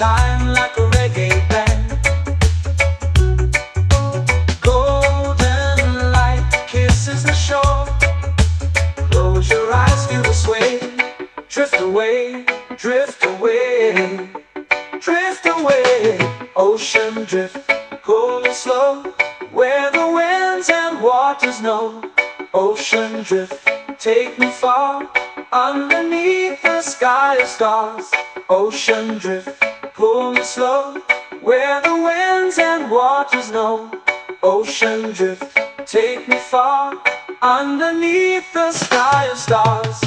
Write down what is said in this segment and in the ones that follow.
time like a reggae band. Golden light kisses the shore. Close your eyes, feel the sway. Drift away, drift away, drift away. Ocean drift, cool and slow, where the winds and waters know. Ocean drift, take me far, underneath the sky of stars. Ocean drift, pull me slow, where the winds and waters know. Ocean drift, take me far, underneath the sky of stars.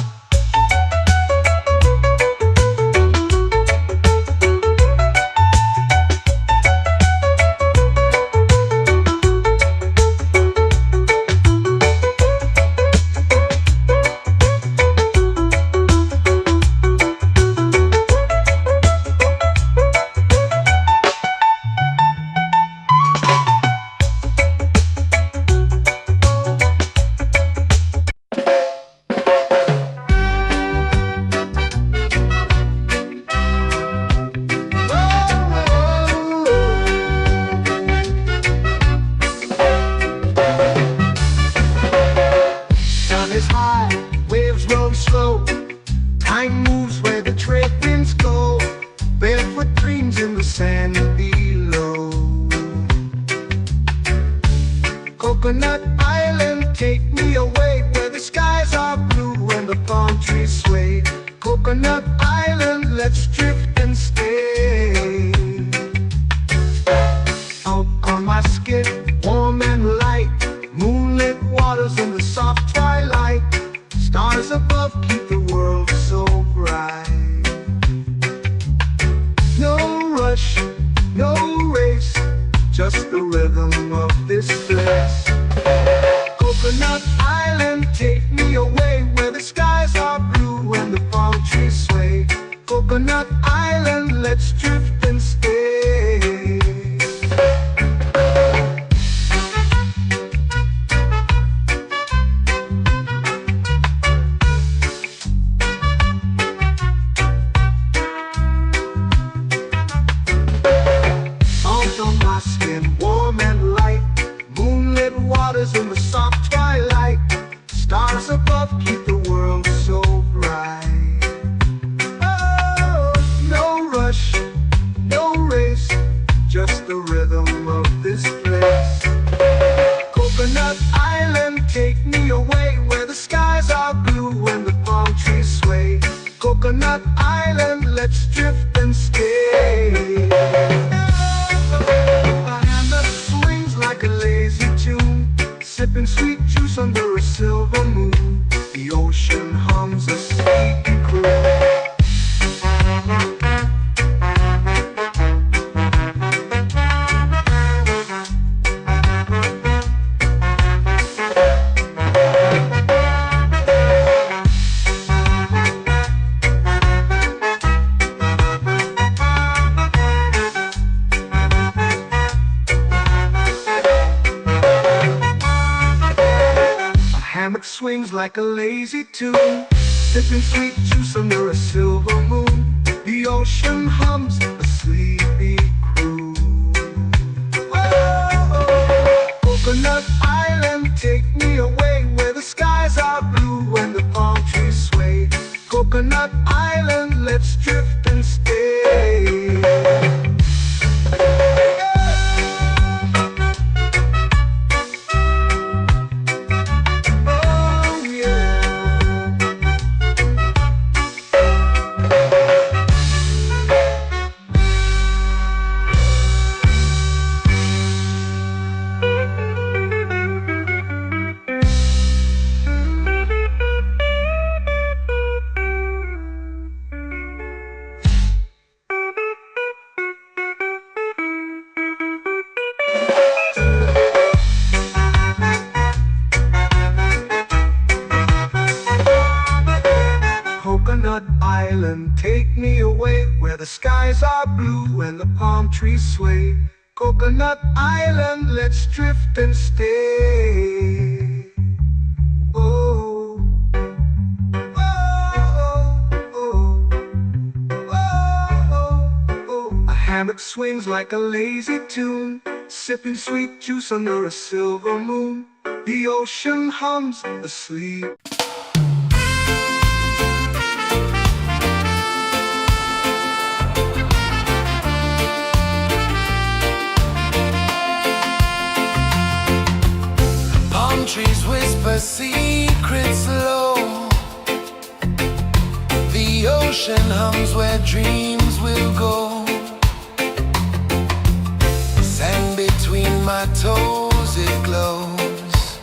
Is high, waves roll slow. Time moves where the trade winds go. Barefoot dreams in the sand below. Coconut Island, take me away, where the skies are blue and the palm trees sway. Coconut Island, let's drift and stay. Out on my skin, warm and light, moonlit waters in the soft twilight. Stars above keep the world so bright. No rush, no race, just the rhythm of this place. Coconut Island, take me away, where the skies are blue and the palm trees sway. Coconut Island, let's drift and stay. Warm and light, moonlit waters in the soft twilight. Stars above keep the world so bright. Oh, no rush, no race, just the rhythm of this place. Coconut Island, take me away, where the skies are blue and the palm trees sway. Coconut Island, let's drift and stay. Like a lazy tune, sipping sweet juice under a silver moon. The ocean hums a sleepy croon. Hammock swings like a lazy tune, sipping sweet juice under a silver moon. The ocean hums a sleepy croon. Whoa, Coconut Island, take me away, where the skies are blue and the palm trees sway. Coconut Island, let's drift and stay. Coconut Island, take me away, where the skies are blue and the palm trees sway. Coconut Island, let's drift and stay. Oh, oh, oh, oh, oh, oh, oh. hammock swings like a lazy tune, sipping sweet juice under a silver moon. The ocean hums asleep. Palm trees whisper secrets low. The ocean hums where dreams will go. Sand between my toes, it glows.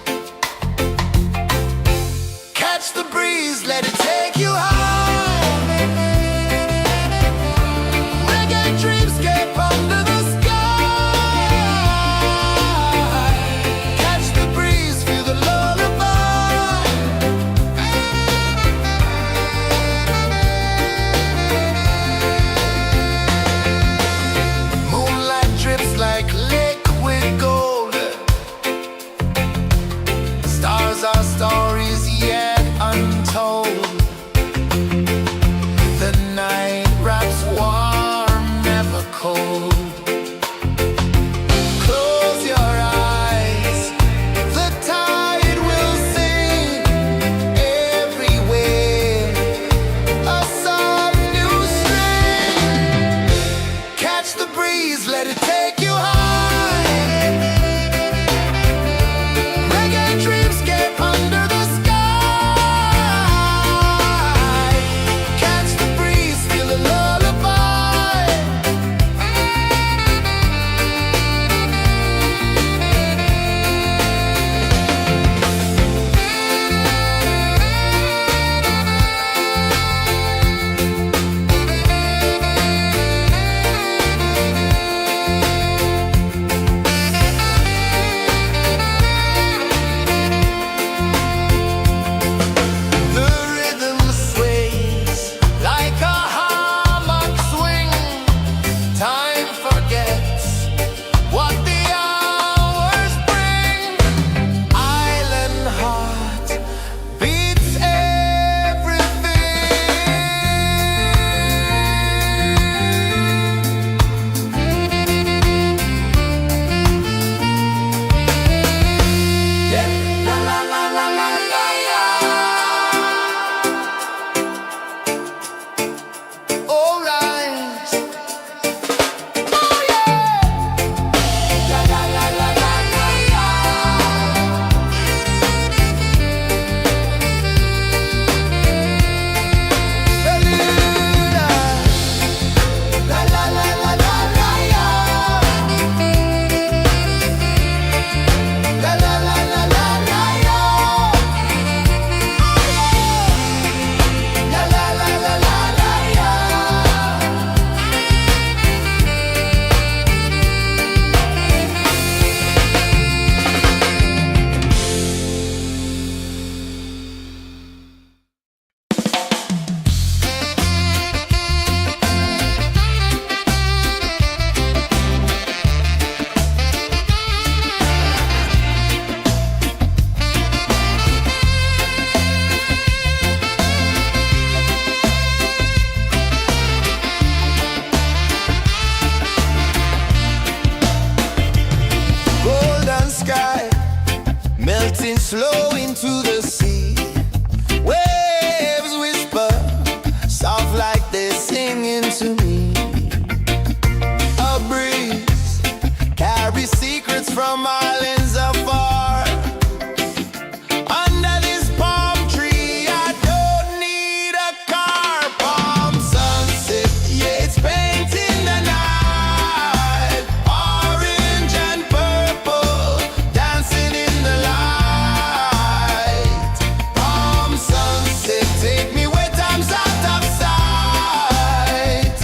Catch the breeze, let it take you high. Reggae dreamscape under the sky. Catch the breeze, feel the lullaby. Moonlight drips like liquid gold. Stars are stories yet untold. The night wraps warm, never cold. Close your eyes, the tide will sing everywhere. A soft new string. Catch the breeze, let it take you high. Reggae dreamscape under the sky. Catch the breeze, feel the lullaby. The rhythm sways like a hammock swing. Time forgets what the hours bring. Island heart beats everything. Yeah. La la la la la la la. All right. Oh yeah. La la la la la la la. Beluga. La la la la la la la. La la la la la la la. La la la la la la la. Golden sky melting slow into the sea. Waves whisper soft like they're singing to me. A breeze carries secrets from islands afar. Under this palm tree, I don't need a car. Palm sunset, yeah, it's painting the night. Orange and purple, dancing in the light. Palm sunset, take me where time's out of sight.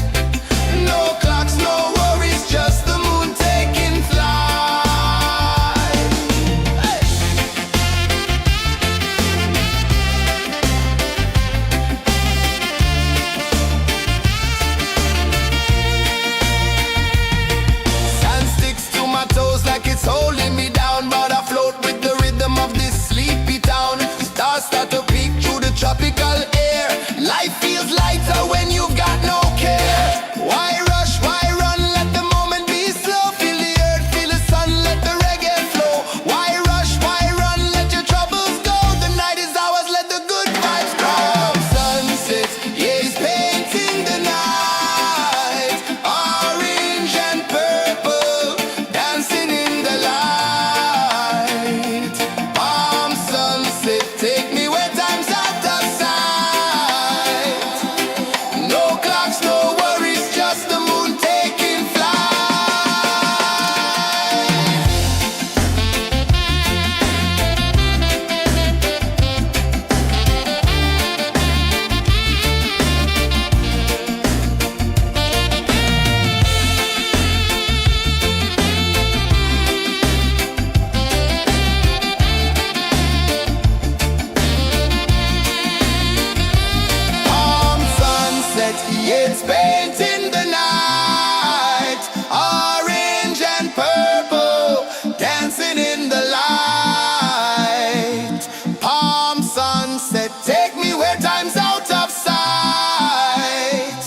painting the night, orange and purple, dancing in the light. Palm sunset, take me where time's out of sight.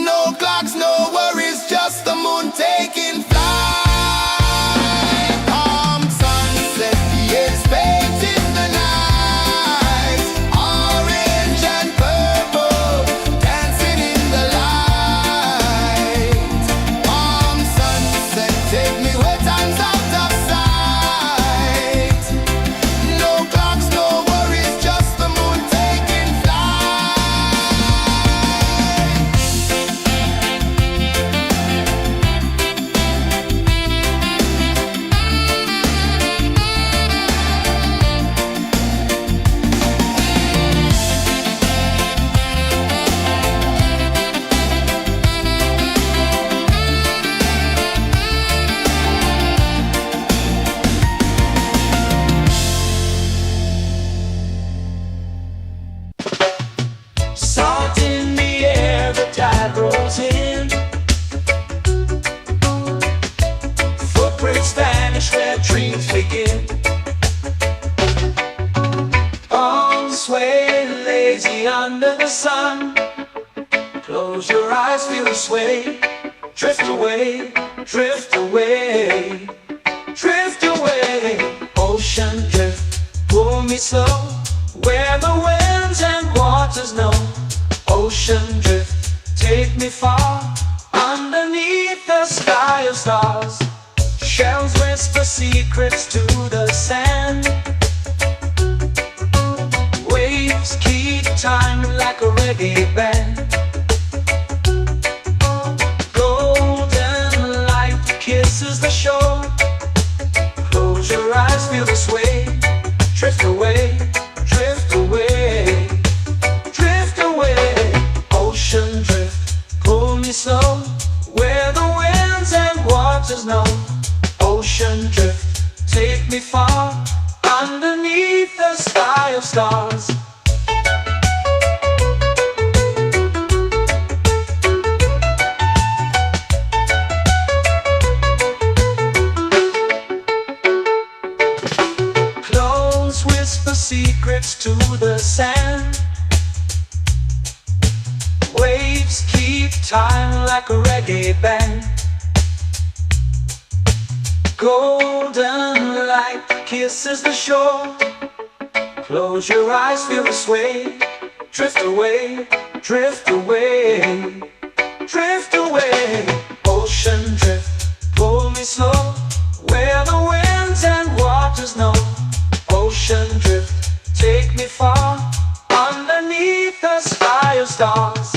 No clocks, no worries, just the moon taking flight. Palm sunset, it's painting the night, orange and purple, dancing in the light. Palm sunset, take me where time's out of sight. No clocks, no worries, just the moon taking flight. Salt in the air, the tide rolls in. Footprints vanish where dreams begin. Arms sway lazy under the sun. Close your eyes, feel the sway. Drift away, drift away, drift away. Ocean drift, pull me slow, where the winds and waters know. Ocean drift, take me far, underneath the sky of stars. Shells whisper secrets to the sand. Waves keep time like a reggae band. Golden light kisses the shore. Close your eyes, feel the sway. Drift away, drift away, drift away. Ocean drift, pull me slow, where the winds and waters know. Ocean drift, take me far, underneath the sky of stars. Clones whisper secrets to the sand. Waves keep time like a reggae band. Golden light kisses the shore. Close your eyes, feel the sway. Drift away, drift away, drift away. Ocean drift, pull me slow, where the winds and waters know. Ocean drift, take me far, underneath the sky of stars.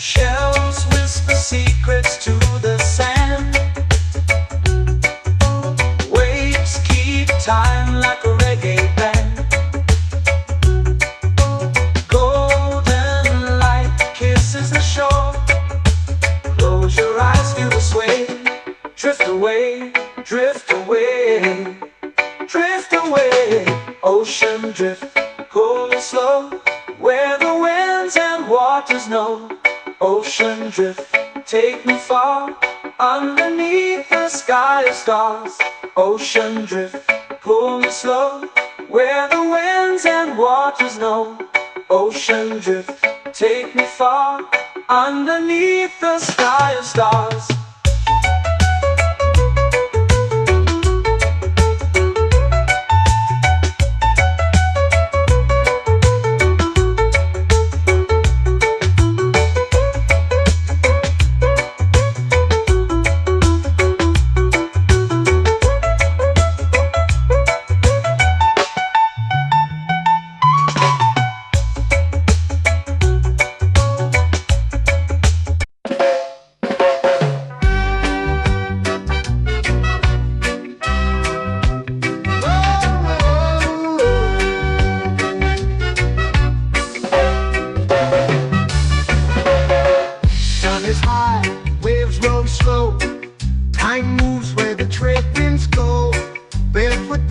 Shells whisper secrets to the sand. Waves keep time like a reggae band. Golden light kisses the shore. Close your eyes, feel the sway. Drift away, drift away, drift away. Ocean drift, pull me slow, where the winds and waters know. Ocean drift, take me far, underneath the sky of stars. Ocean drift, pull me slow, where the winds and waters know. Ocean drift, take me far, underneath the sky of stars.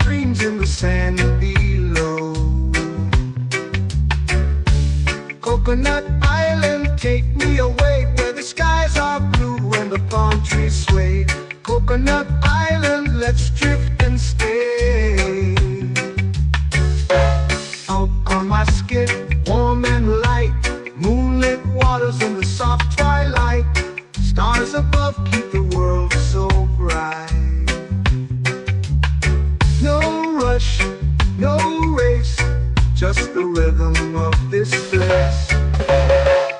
streams in the sand below. Coconut Island, take me away where the skies are blue and the palm trees sway. Coconut Island, let's drift and stay. Out on my skid, warm and light, moonlit waters in the soft twilight. Stars above keep the world so bright. No rush, no race, just the rhythm of this place.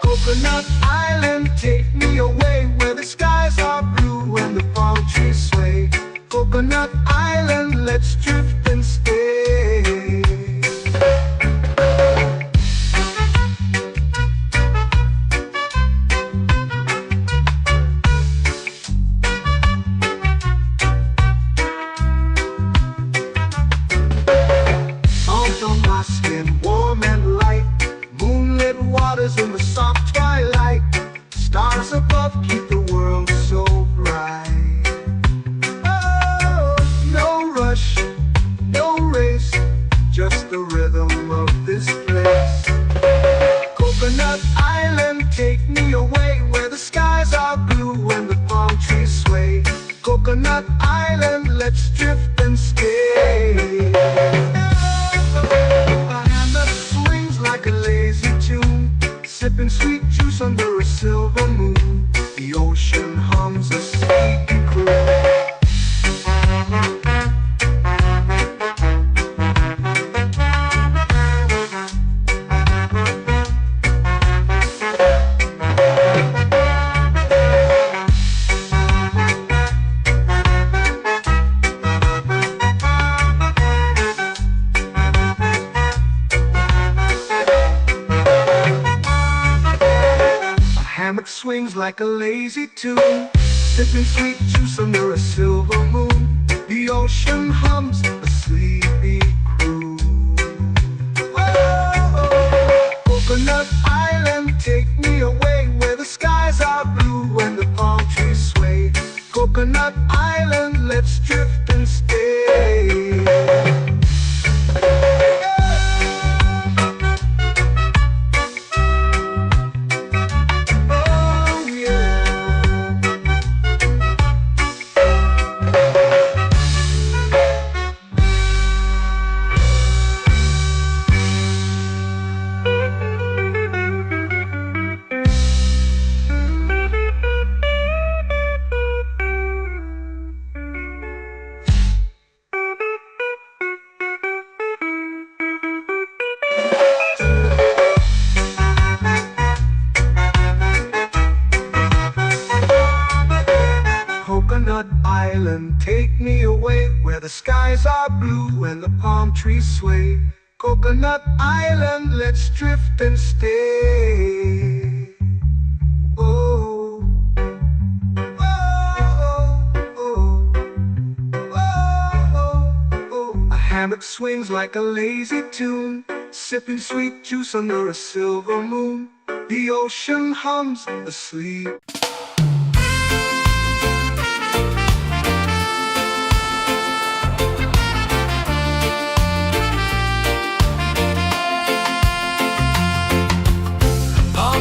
Coconut Island, take me away where the skies are blue and the palm trees sway. Coconut Island, let's drift and stay. Salt on my skin, warm and light, moonlit waters in the soft twilight. Stars above keep the world so bright. Oh, no rush, no race, just the rhythm of this place. Coconut Island, take me away where the skies are blue and the palm trees sway. Coconut Island, let's drift and stay. A hand that swings like a lazy tune, sipping sweet juice under a silver moon. The ocean hums a sleepy croon. Hammock swings like a lazy tune, sipping sweet juice under a silver moon. The ocean hums a sleepy croon. Whoa, Coconut Island, take me away where the skies are blue and the palm trees sway. Coconut Island, let's drift and stay. Coconut Island, take me away where the skies are blue and the palm trees sway. Coconut Island, let's drift and stay. Oh, oh, oh, oh, oh. A hammock swings like a lazy tune, sipping sweet juice under a silver moon. The ocean hums asleep.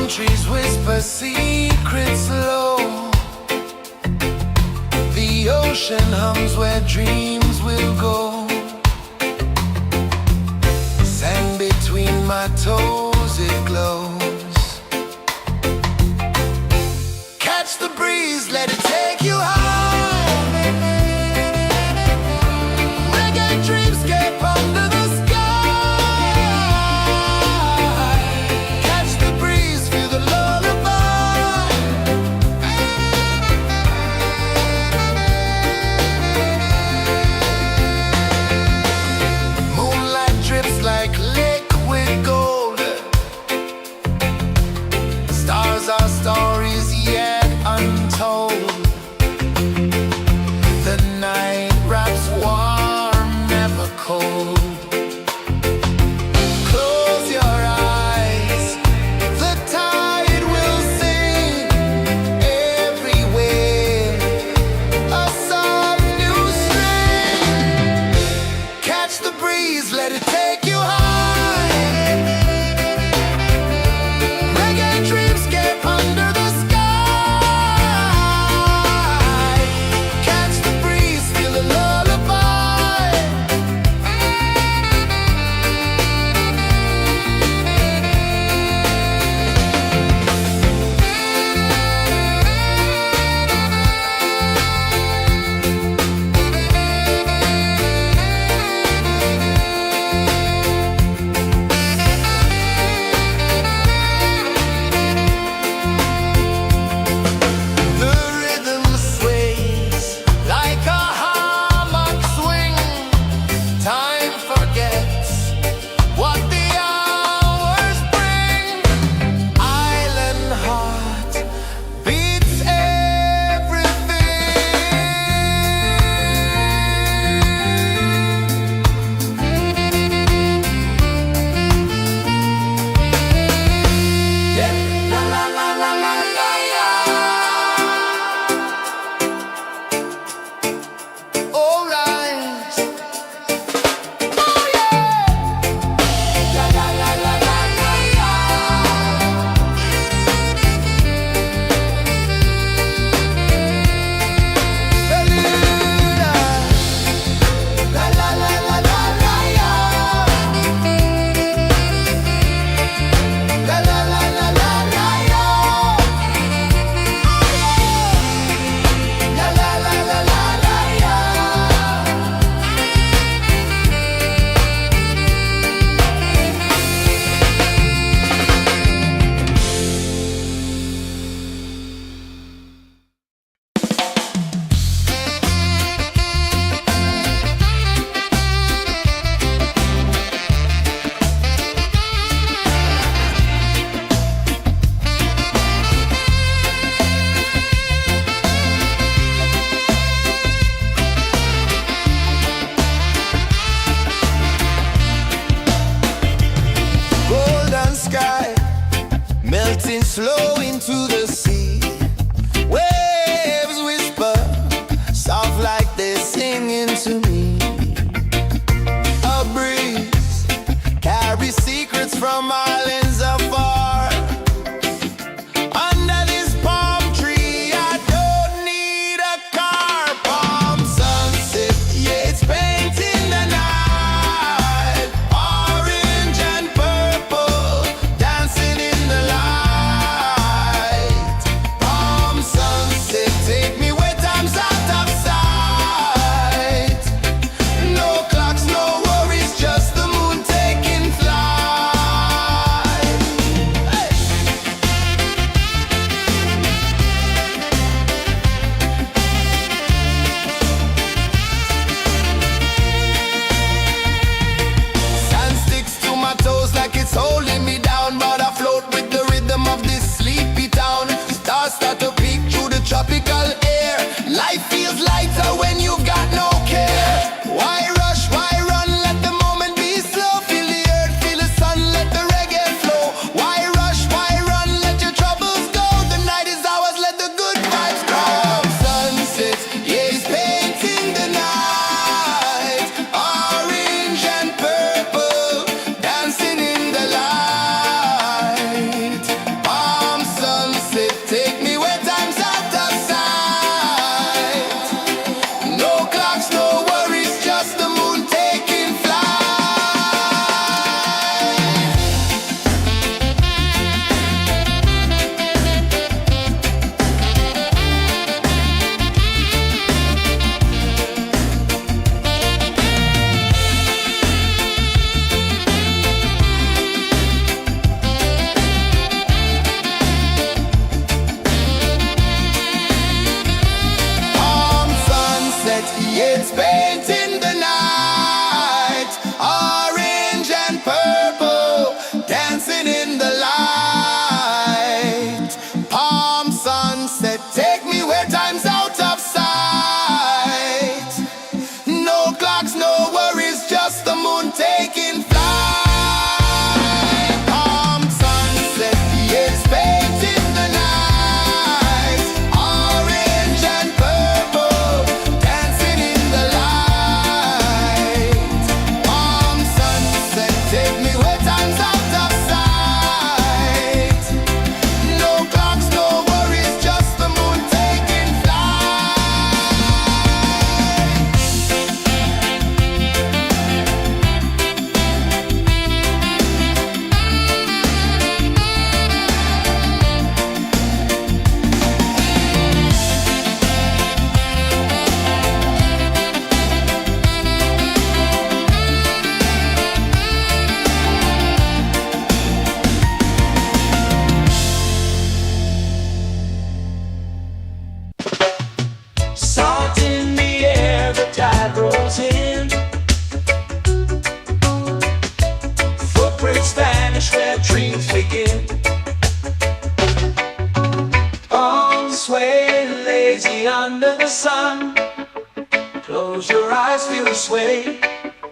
Trees whisper secrets low. The ocean hums where dreams will go. Sand between my toes, it glows. Catch the breeze, let it take you high. Reggae dreamscape under the sky. it's painting the night. Orange and purple, dancing in the light. Palm sunset, take me where time's out of sight. No clocks, no worries, just the moon taking flight. Palm sunset, it's painting the night. Orange and purple, dancing in the light. Palm sunset, take me where time's out of sight. No clocks, no worries, just the moon taking flight. Salt in the air, the tide rolls in. Footprints vanish where dreams begin. Arms sway lazy under the sun. Close your eyes, feel the sway.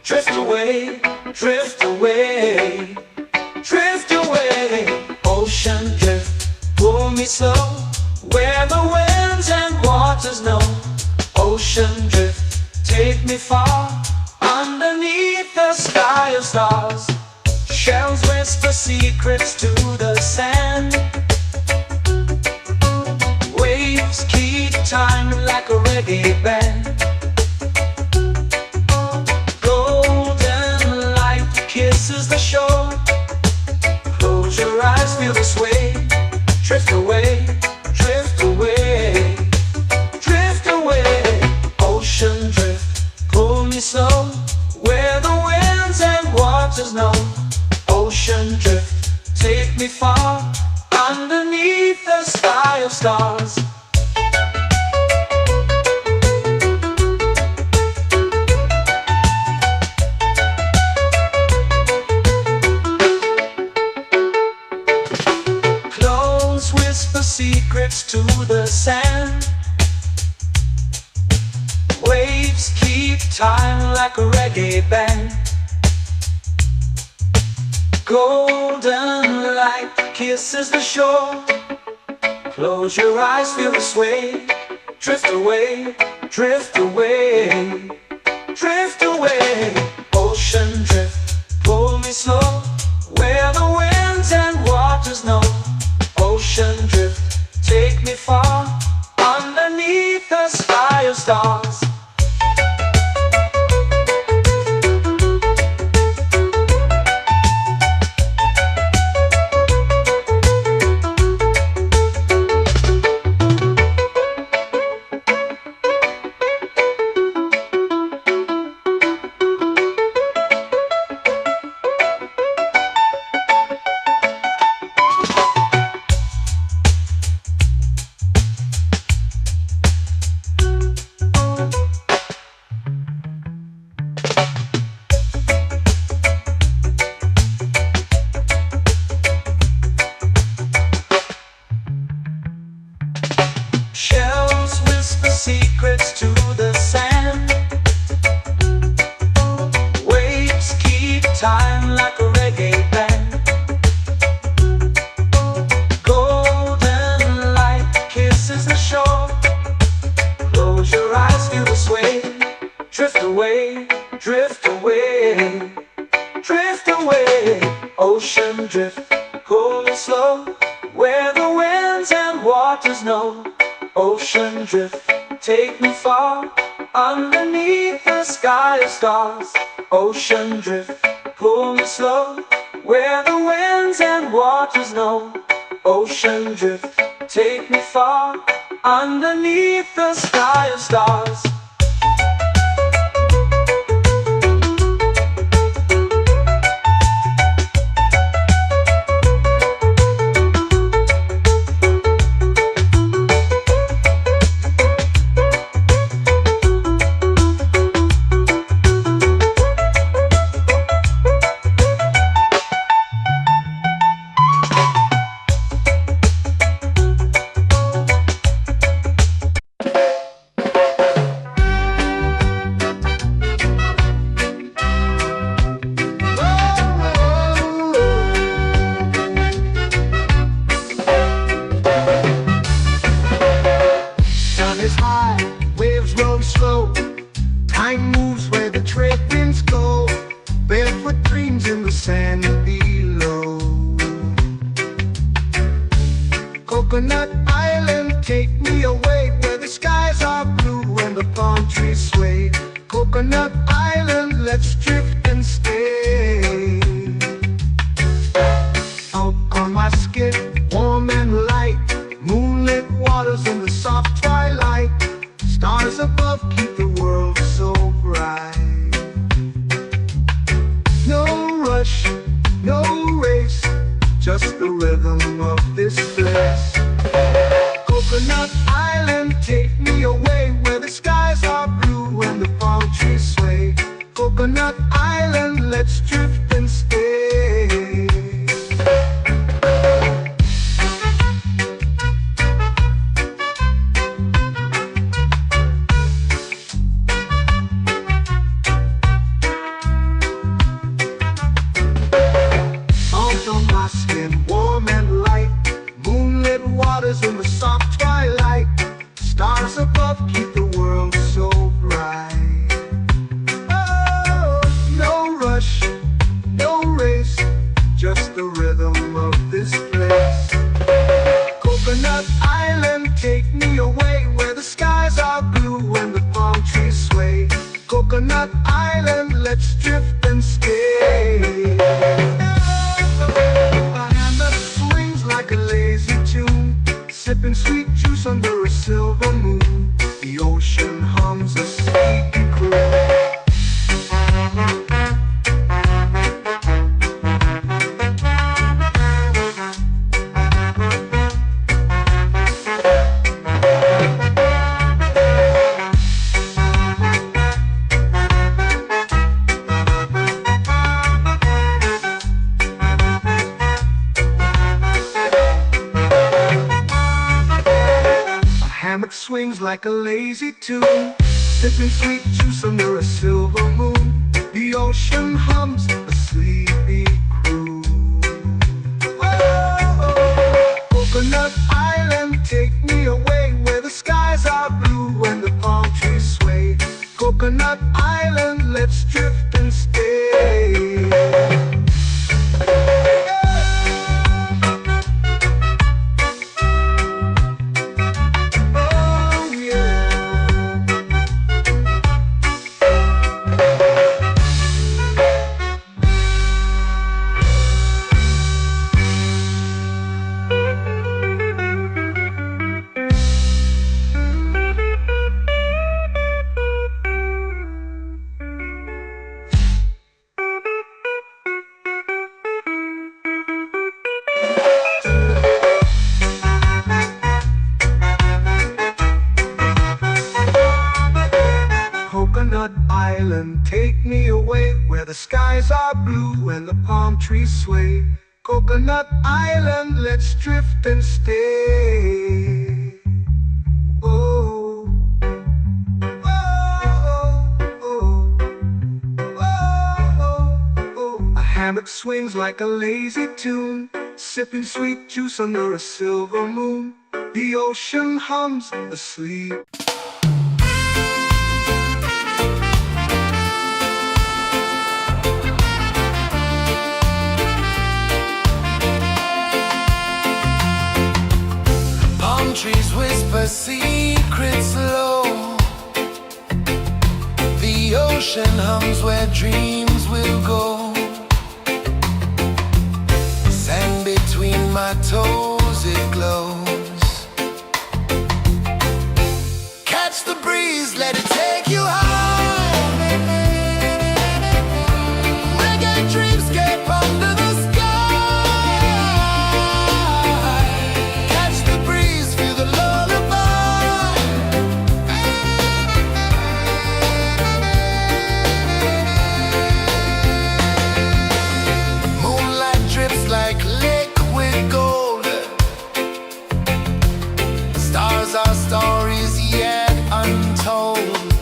Drift away, drift away, drift away. Ocean drift, pull me slow, where the winds and waters know. Ocean drift, take me far, underneath the sky of stars. Shells whisper secrets to the sand. Waves keep time like a reggae band. Golden light kisses the shore. Close your eyes, feel the sway. Drift away, drift away, drift away. Ocean drift, pull me slow, where the winds and waters know. Ocean drift, take me far, underneath the sky of stars. Clones whisper secrets to the sand. Waves keep time like a reggae band. Golden light kisses the shore. Close your eyes, feel the sway. Drift away, drift away, drift away. Ocean drift, pull me slow, where the winds and waters know. Ocean drift, take me far, underneath the sky of stars. Shells whisper secrets to the sand. Waves keep time like a reggae band. Golden light kisses the shore. Close your eyes, feel the sway. Drift away, drift away, drift away. Ocean drift, pull me slow, where the winds and waters know. Ocean drift, take me far, underneath the sky of stars. Ocean drift, pull me slow, where the winds and waters know. Ocean drift, take me far, underneath the sky of stars. sway. Coconut Island, let's drift and stay. Out on my skin, warm and light, moonlit waters in the soft twilight. Stars above keep the world so bright. No rush, no race, just the rhythm of this place. Coconut Island, take me away where the skies are blue and the palm trees sway. Coconut Island, let's drift and stay. Out on my skin, warm and light, moonlit waters in the soft twilight. Stars above keep the world so bright. Oh, no rush, no race, just the rhythm of this place. Coconut Island, take me away where the skies are blue and the palm trees sway. Coconut Island, let's drift and stay. A hand that swings like a lazy tune, sipping sweet juice under a silver moon. The ocean hums a sleepy croon. Hammock swings like a lazy tune, sipping sweet juice under a silver moon. The ocean hums a sleepy croon. Whoa, Coconut Island, take me away where the skies are blue and the palm trees sway. Coconut Island, let's drift and stay. Coconut Island, take me away where the skies are blue and the palm trees sway. Coconut Island, let's drift and stay. Oh, oh, oh, oh, oh. A hammock swings like a lazy tune, sipping sweet juice under a silver moon. The ocean hums asleep. Trees whisper secrets low. The ocean hums where dreams will go. Sand between my toes, it glows. Catch the breeze, let it take you high. Reggae dreamscape under the sky. Our stories yet untold.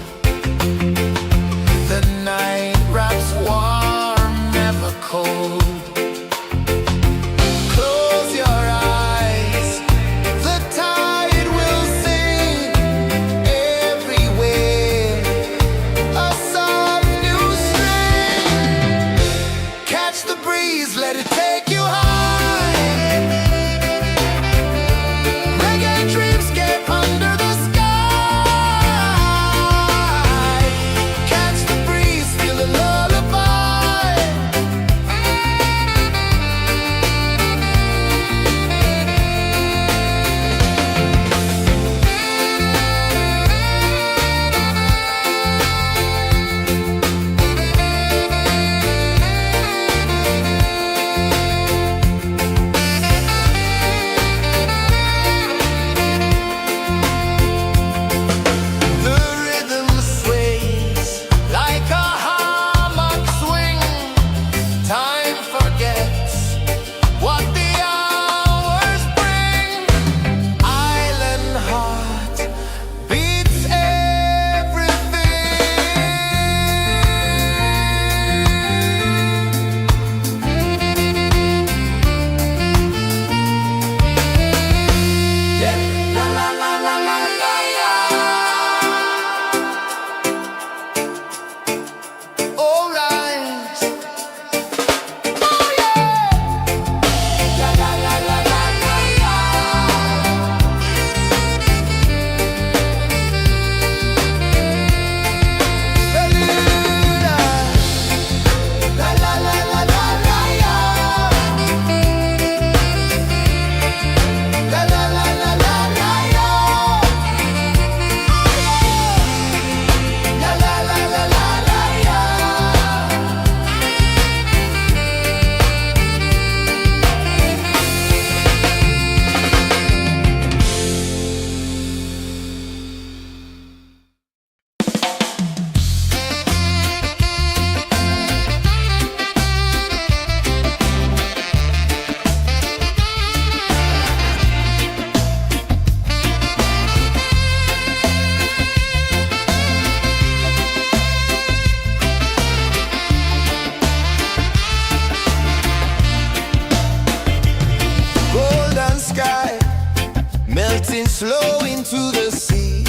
flow into the sea.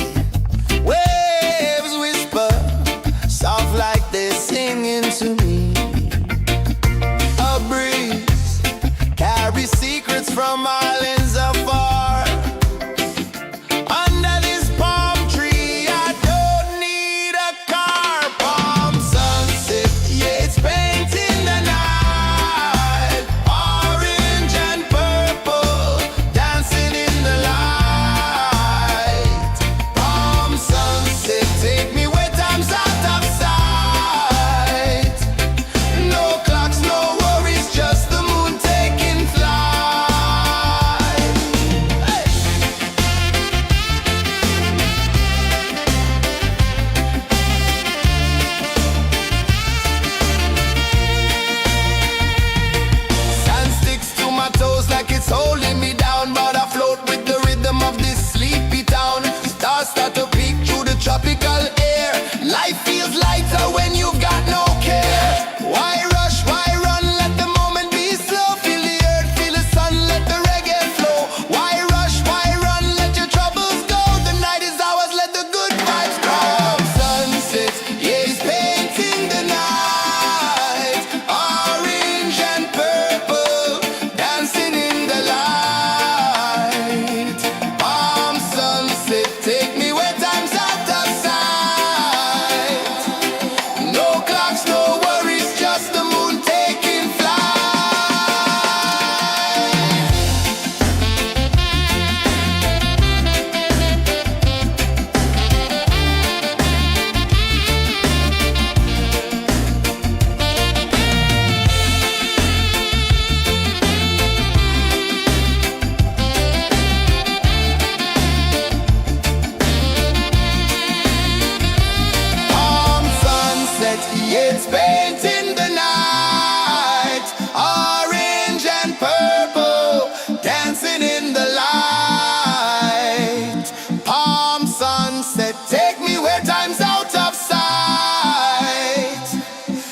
Waves whisper, soft like they're singing to me. A breeze carries secrets from islands afar. Under this palm tree, I don't need a car. Palm sunset, yeah, it's painting the night. Orange and purple, dancing in the light. Palm sunset, take me where time's out of sight. No clocks, no worries, just the moon taking flight. Hey! Sand sticks to my toes like it's holding me down, but I float with the rhythm of this sleepy town. Stars start to peek through the tropical air. Life feels lighter when you've got no care. Why rush, why run, let the moment be slow. Feel the earth, feel the sun, let the reggae flow. Why rush, why run, let your troubles go. The night is ours, let the good vibes grow. Sunset, yeah, it's painting the night. Orange and purple, dancing in the light. Palm sunset, take me where time's out of sight. No clocks, no worries, just the moon taking flight. Palm sunset, yeah, it's painting the night. Orange and purple, dancing in the light. Palm sunset, take me where time's out of sight.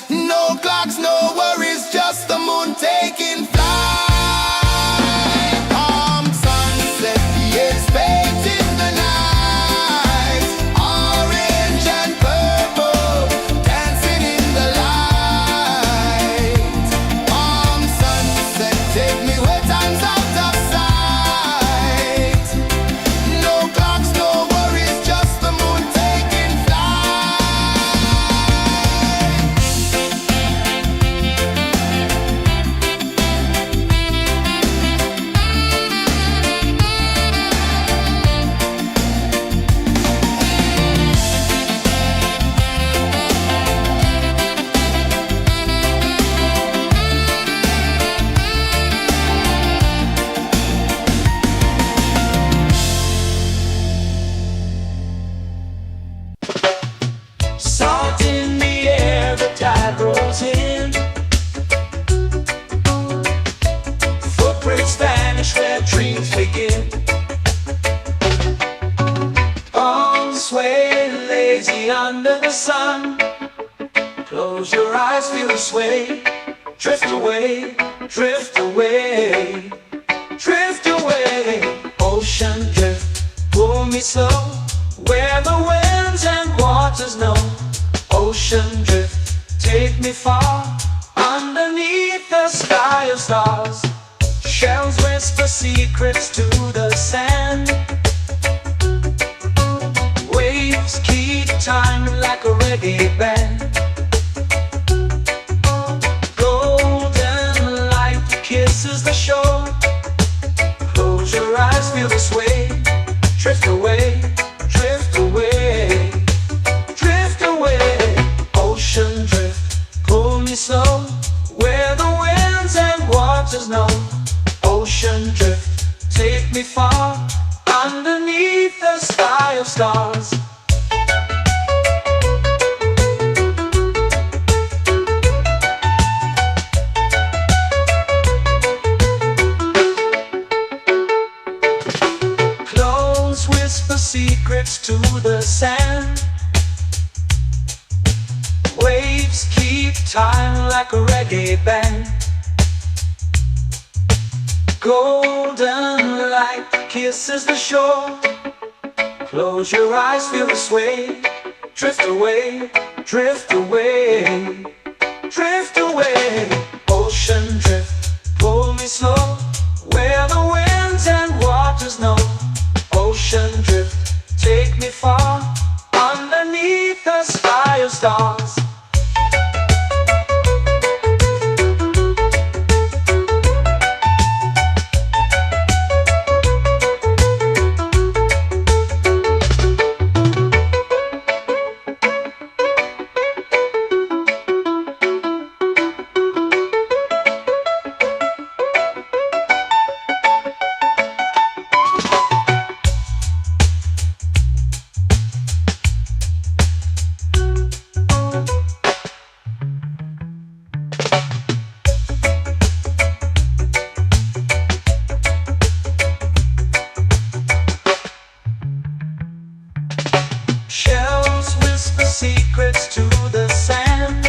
No clocks, no worries, just the moon taking flight. Palm sunset, yeah, it's painting the night. Orange and purple, dancing in the light. Palm sunset, take me where time's out of sight. No clocks, no worries, just the moon taking flight. Salt in the air, the tide rolls in. Footprints vanish where dreams begin. All sway lazy under the sun. Close your eyes, feel the sway. Drift away, drift away, drift away. Ocean drift, pull me slow, where the winds and waters know. Ocean drift, take me far, underneath the sky of stars. Shells whisper secrets to the sand. Waves keep time like a reggae band. Golden light kisses the shore. Close your eyes, feel the sway. Drift away, drift away, drift away. Ocean drift, pull me slow, where the winds and waters know. Ocean drift, take me far, underneath the sky of stars. Close whisper secrets to the sand. Waves keep time like a reggae band. Golden light kisses the shore. Close your eyes, feel the sway. Drift away, drift away, drift away. Ocean drift, pull me slow, where the winds and waters know. Ocean drift, take me far, underneath the sky of stars. Shells whisper secrets to the sand.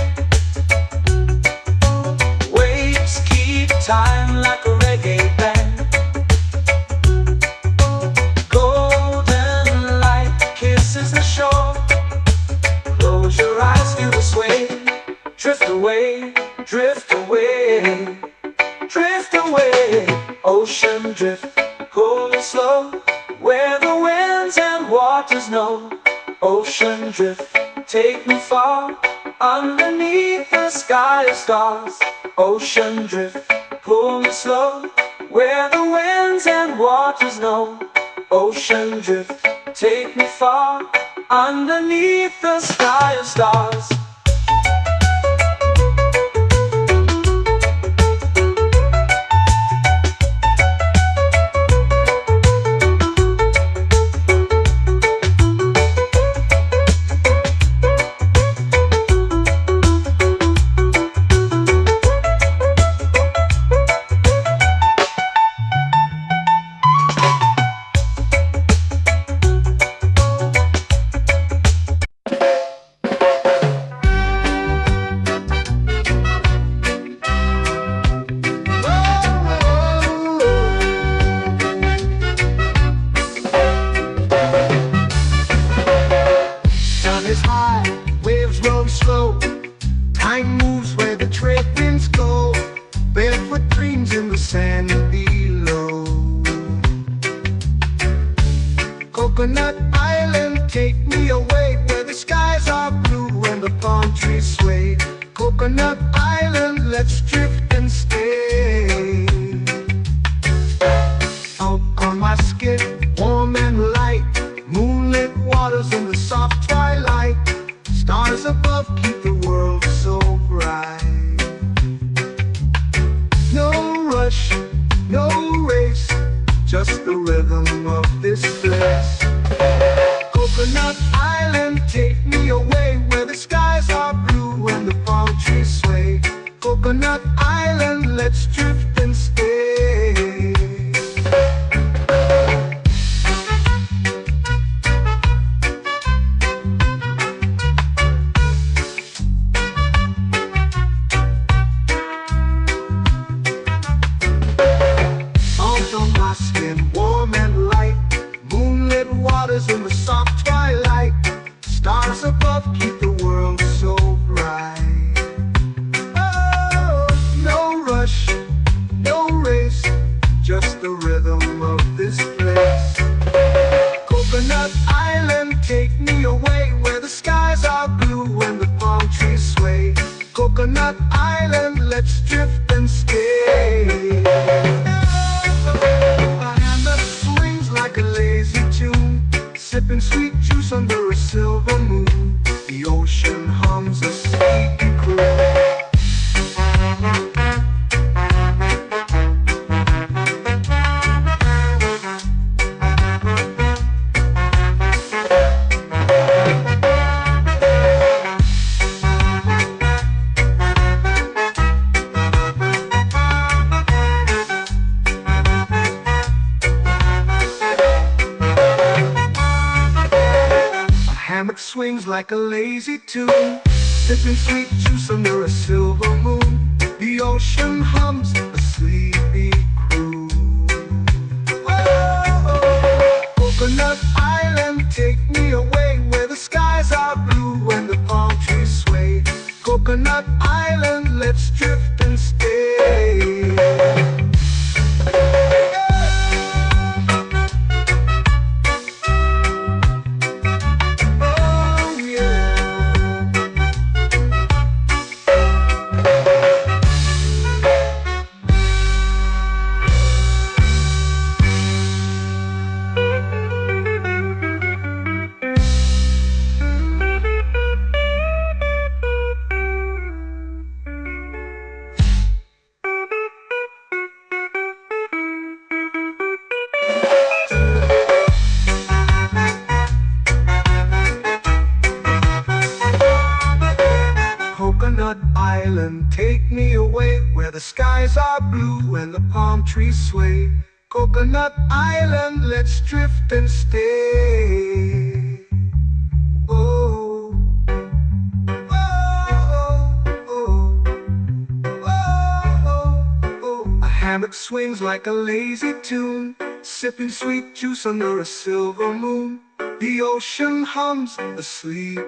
Waves keep time like a reggae band. Golden light kisses the shore. Close your eyes, feel the sway. Drift away, drift away, drift away. Ocean drift, pull me slow, where the winds and waters know. Ocean drift, take me far, underneath the sky of stars. Ocean drift, pull me slow, where the winds and waters know. Ocean drift, take me far, underneath the sky of stars. Sun is high, waves roll slow. Time moves where the trade winds go. Barefoot dreams in the sand below. Coconut Island, take me away, where the skies are blue and the palm trees sway. Coconut Island, let's drift and stay. Out on my skin, warm and light, moonlit waters in the soft twilight. Stars above keep the world so bright. No rush, no race, just the rhythm of this place. Coconut Island, take me away, where the skies are blue and the palm trees sway. Coconut Island, let's drift and stay. Salt on my skin, warm and light, moonlit waters in the soft twilight. Stars above keep the world so bright. Oh, no rush, no race, just the rhythm of this place. Coconut Island, take me away, where the skies are blue and the palm trees sway. Coconut Island, let's drift and stay. A hand that swings like a lazy tune, sipping sweet juice under a silver moon. The ocean hums a sleepy croon. Hammock swings like a lazy tune, sipping sweet juice under a silver moon. The ocean hums a sleepy croon. Oh, Coconut Island, Coconut Island, let's drift and stay. Oh yeah. Coconut Island, take me away where the skies are blue and the palm trees sway. Coconut Island, let's drift and stay. Oh, oh, oh, oh, oh. A hammock swings like a lazy tune, sipping sweet juice under a silver moon. The ocean hums asleep.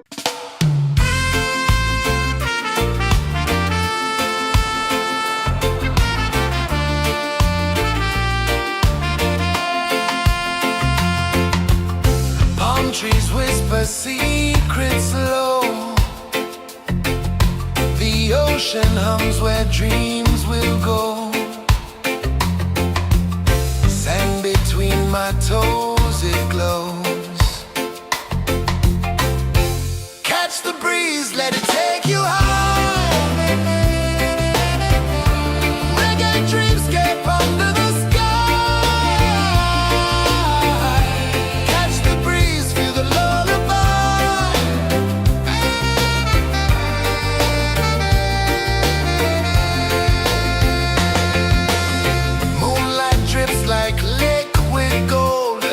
Palm trees whisper secrets low. The ocean hums where dreams will go. Sand between my toes, it glows. Catch the breeze, let it take you high. Reggae dreamscape under the sky. Catch the breeze, feel the lullaby. Moonlight drips like liquid gold.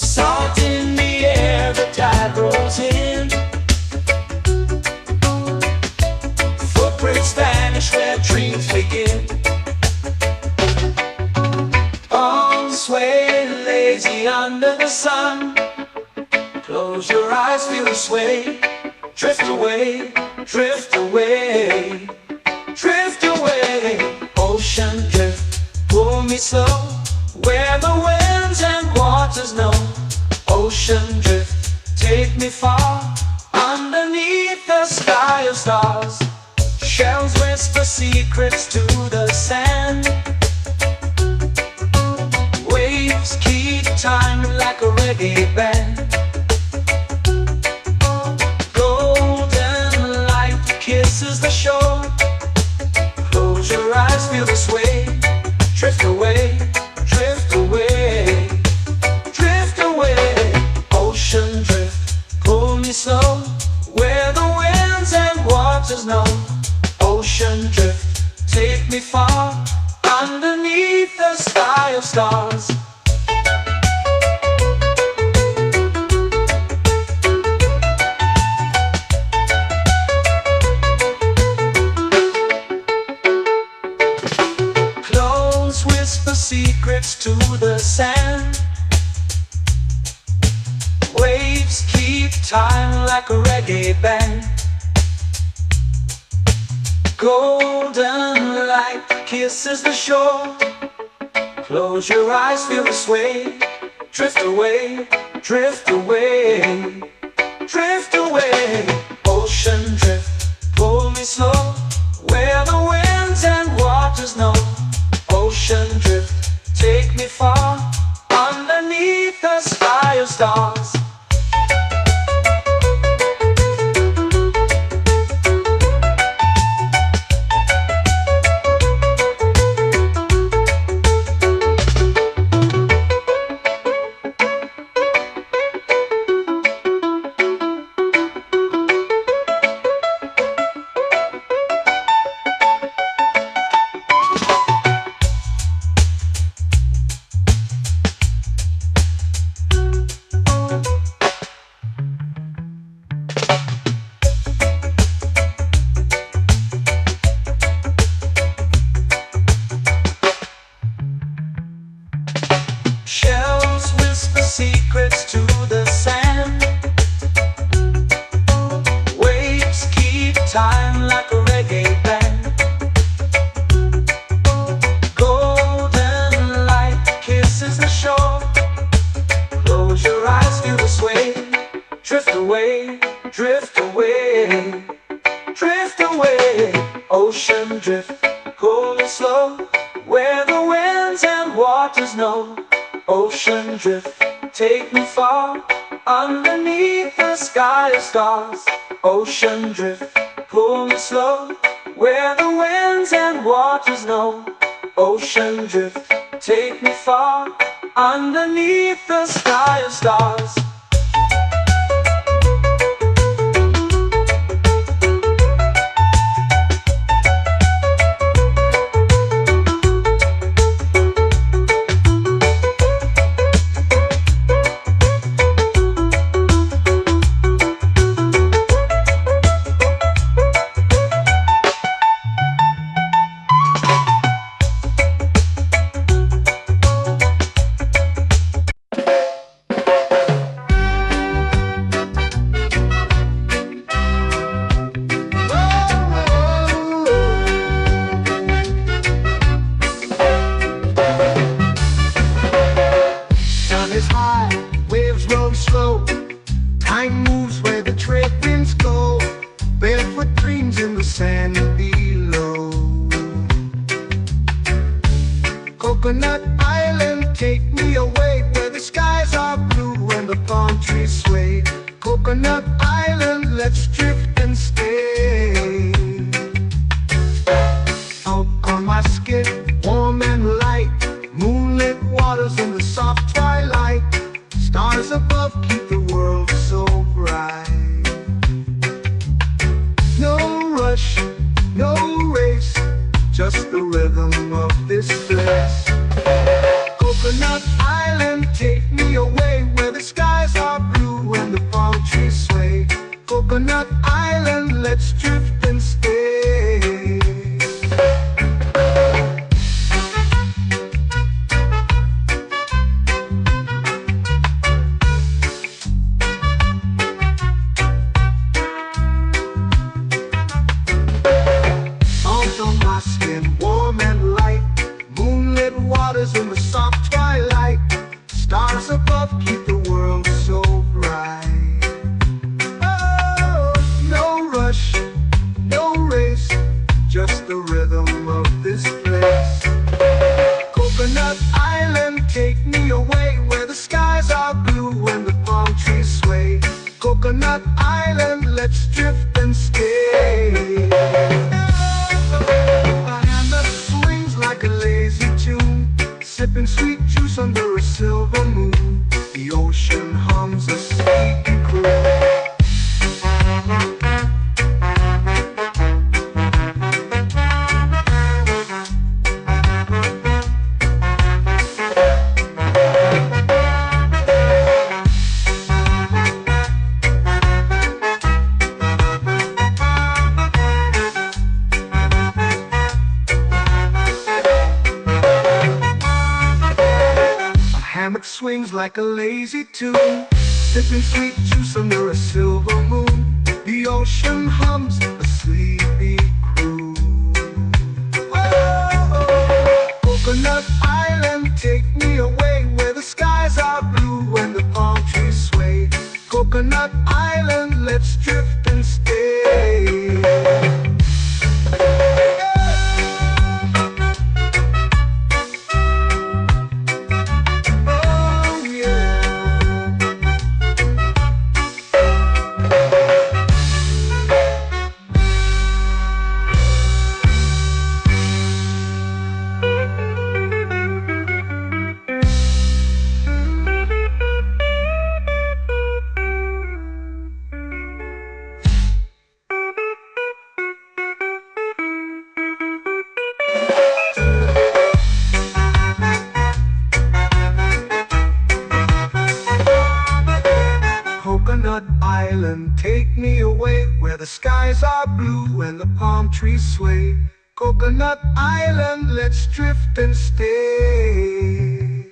Salt in the air, the tide rolls in. Footprints vanish where dreams begin. Arms sway lazy under the sun. Close your eyes, feel the sway. Drift away, drift away, drift away. Ocean drift, pull me slow, where the winds and waters know. Ocean drift, take me far, underneath the sky of stars. Shells whisper secrets to the sand. Waves keep time like a reggae band. Golden light kisses the shore. Close your eyes, feel the sway. Drift away, drift away, drift away. Ocean drift, pull me slow, where the winds and waters know. Ocean drift, take me far, underneath the sky of stars. Close whisper secrets to the sand. Waves keep time like a reggae band. Golden light kisses the shore. Close your eyes, feel the sway. Drift away, drift away, drift away. Ocean drift, pull me slow, where the winds and waters know. Ocean drift, take me far, underneath the sky of stars. Shells whisper secrets to the sand. Waves keep time like a reggae band. Golden light kisses the shore. Close your eyes, feel the sway. Drift away, drift away, drift away. Ocean drift, pull me slow, where the winds and waters know. Ocean drift, take me far, underneath the sky of stars. Ocean drift, pull me slow, where the winds and waters know. Ocean drift, take me far, underneath the sky of stars. Time moves where the trade winds go. Barefoot dreams in the sand below. Coconut Island, take me away, where the skies are blue and the palm trees sway. Coconut Island, let's drift and stay. Out on my skin, warm and light, moonlit waters in the soft twilight. above keep the world so bright. Oh, no rush, no race, just the rhythm of this place. Coconut Island, take me away where the skies are blue and the palm trees sway. Coconut Island, let's drift and stay. A hand that swings like a lazy tune, sipping sweet juice under a silver moon. The ocean hums a sleepy croon. Hammock swings like a lazy tune, sipping sweet juice under a silver moon. The ocean hums a sleepy croon. Whoa, Coconut Island, take me away where the skies are blue and the palm trees sway. Coconut Island, let's drift and stay. Coconut Island, take me away where the skies are blue and the palm trees sway. Coconut Island, let's drift and stay.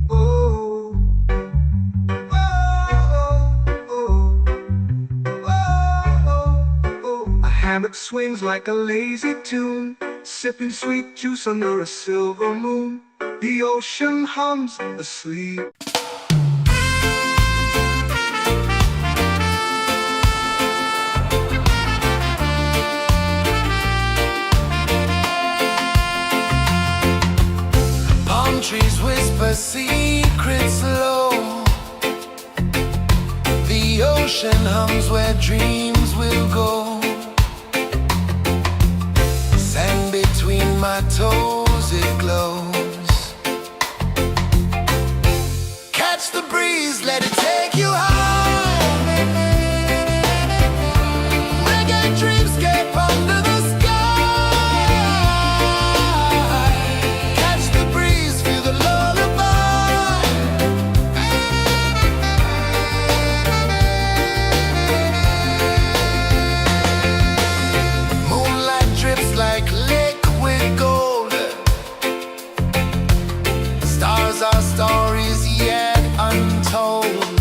Oh, oh, oh, oh, oh. A hammock swings like a lazy tune, sipping sweet juice under a silver moon. The ocean hums asleep. Trees whisper secrets low. The ocean hums where dreams will go. Sand between my toes, it glows. Catch the breeze, let it take you high. Reggae dreamscape under the sky. Catch the breeze, feel the lullaby. Moonlight drips like liquid gold. Stars are stories yet untold.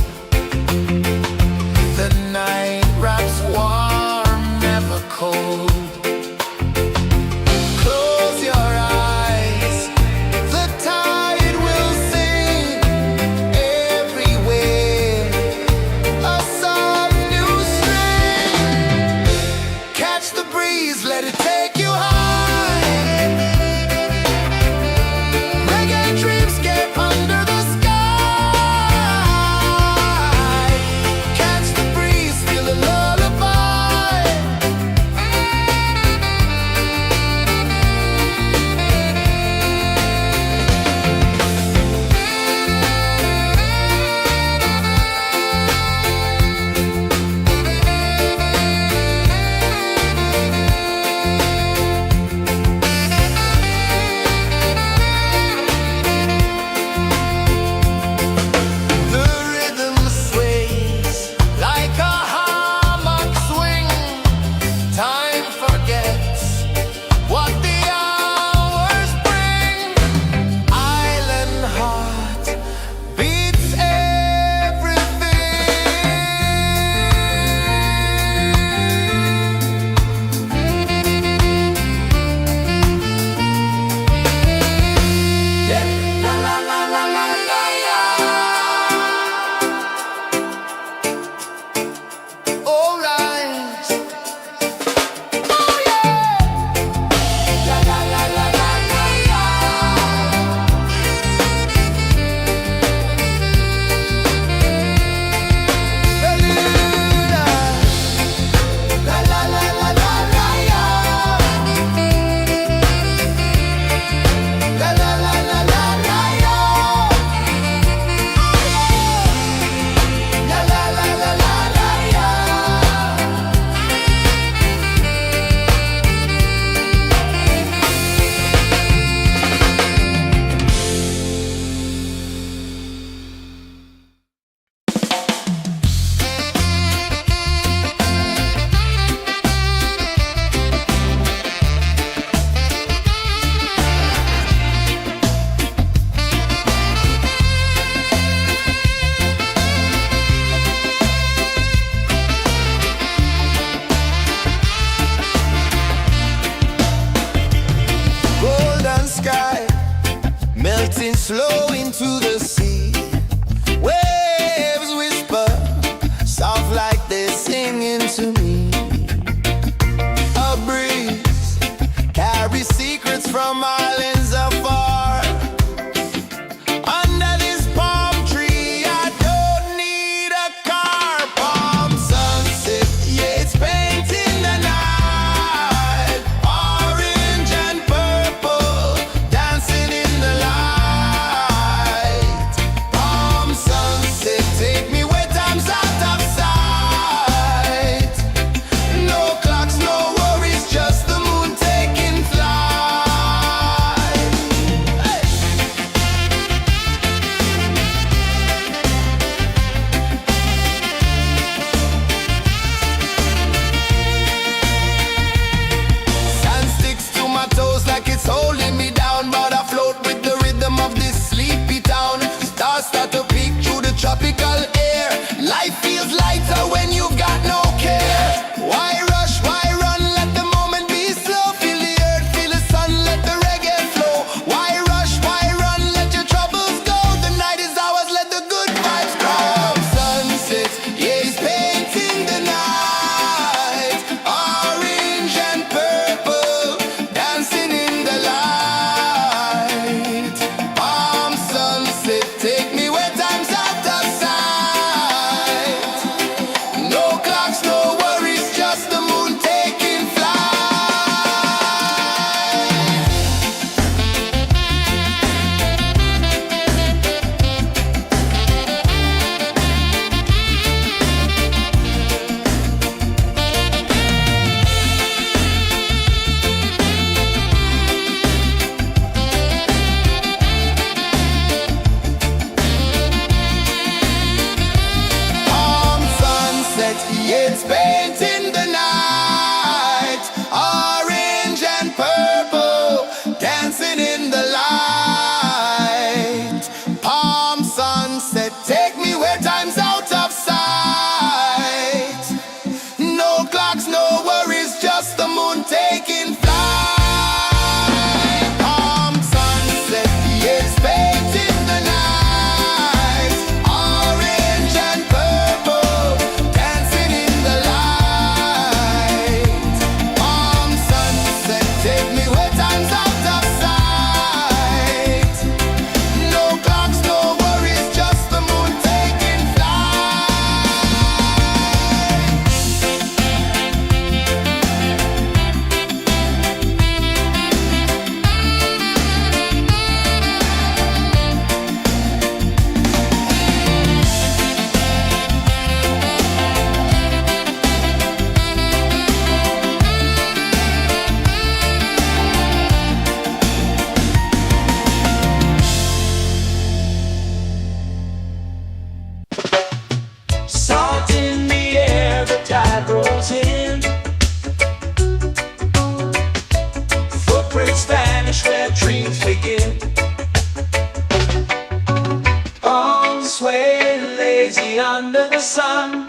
sway, lazy under the sun.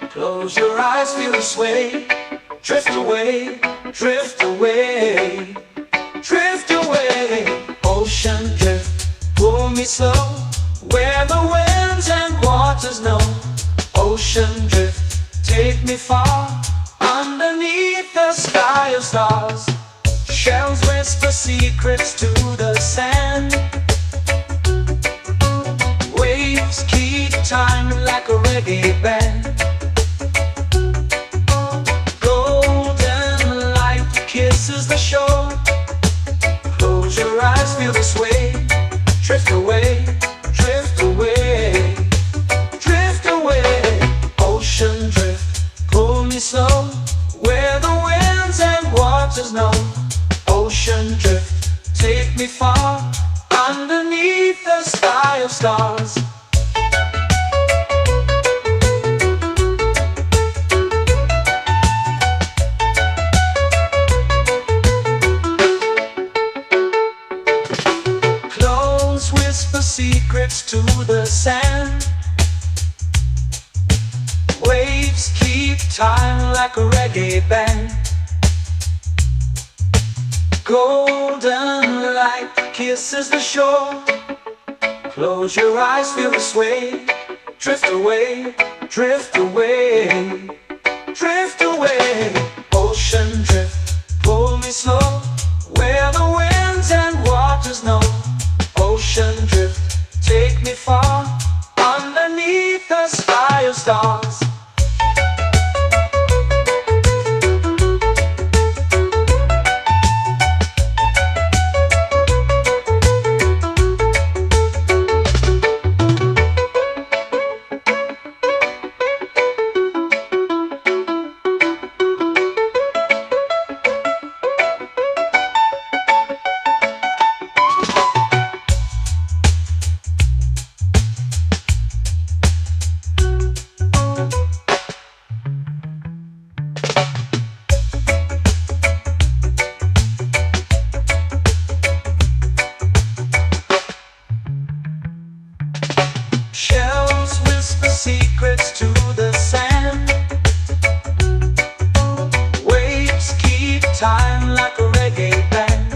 Close your eyes, feel the sway. Drift away, drift away, drift away. Ocean drift, pull me slow, where the winds and waters know. Ocean drift, take me far, underneath the sky of stars. Shells whisper secrets to the sand. Waves keep time like a reggae band. Golden light kisses the shore. Close your eyes, feel the sway. Drift away, drift away, drift away. Ocean drift, pull me slow, where the winds and waters know. Ocean drift, take me far, underneath the sky of stars. Close whisper secrets to the sand. Waves keep time like a reggae band. Golden light kisses the shore. Close your eyes, feel the sway. Drift away, drift away, drift away. Ocean drift, pull me slow, where the winds and waters know. Ocean drift, take me far, underneath the sky of stars. Shells whisper secrets to the sand. Waves keep time like a reggae band.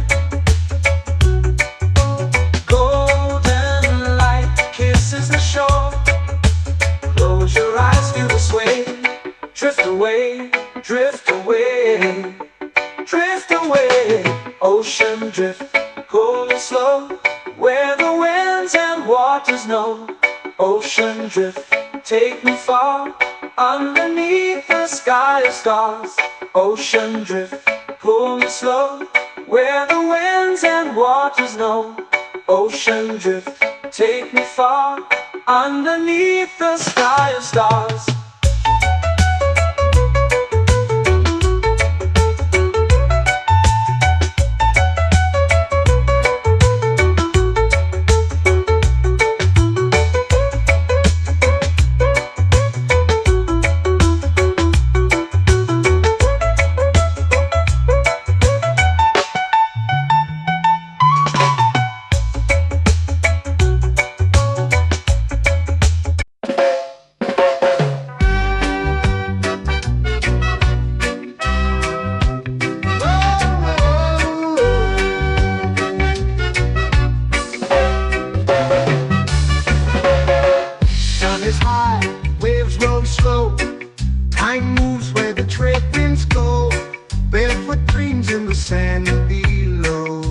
Golden light kisses the shore. Close your eyes, feel the sway. Drift away, drift away, drift away. Ocean drift, pull me slow, where the winds and waters know. Ocean drift, take me far, underneath the sky of stars. Ocean drift, pull me slow, where the winds and waters know. Ocean drift, take me far, underneath the sky of stars. Is high, waves roll slow. Time moves where the trade winds go. Barefoot dreams in the sand below.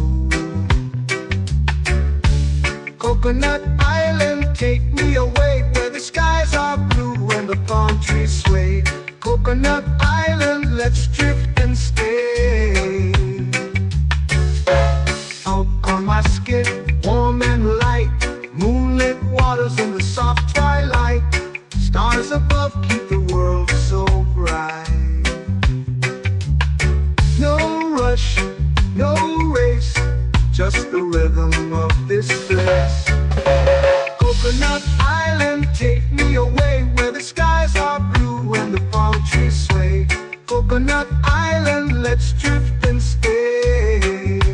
Coconut Island, take me away, where the skies are blue and the palm trees sway. Coconut Island, let's drift and stay. Out on my skin, warm and light, moonlit waters in the soft twilight. Stars above keep the world so bright. No rush, no race, just the rhythm of this place. Coconut Island, take me away, where the skies are blue and the palm trees sway. Coconut Island, let's drift and stay.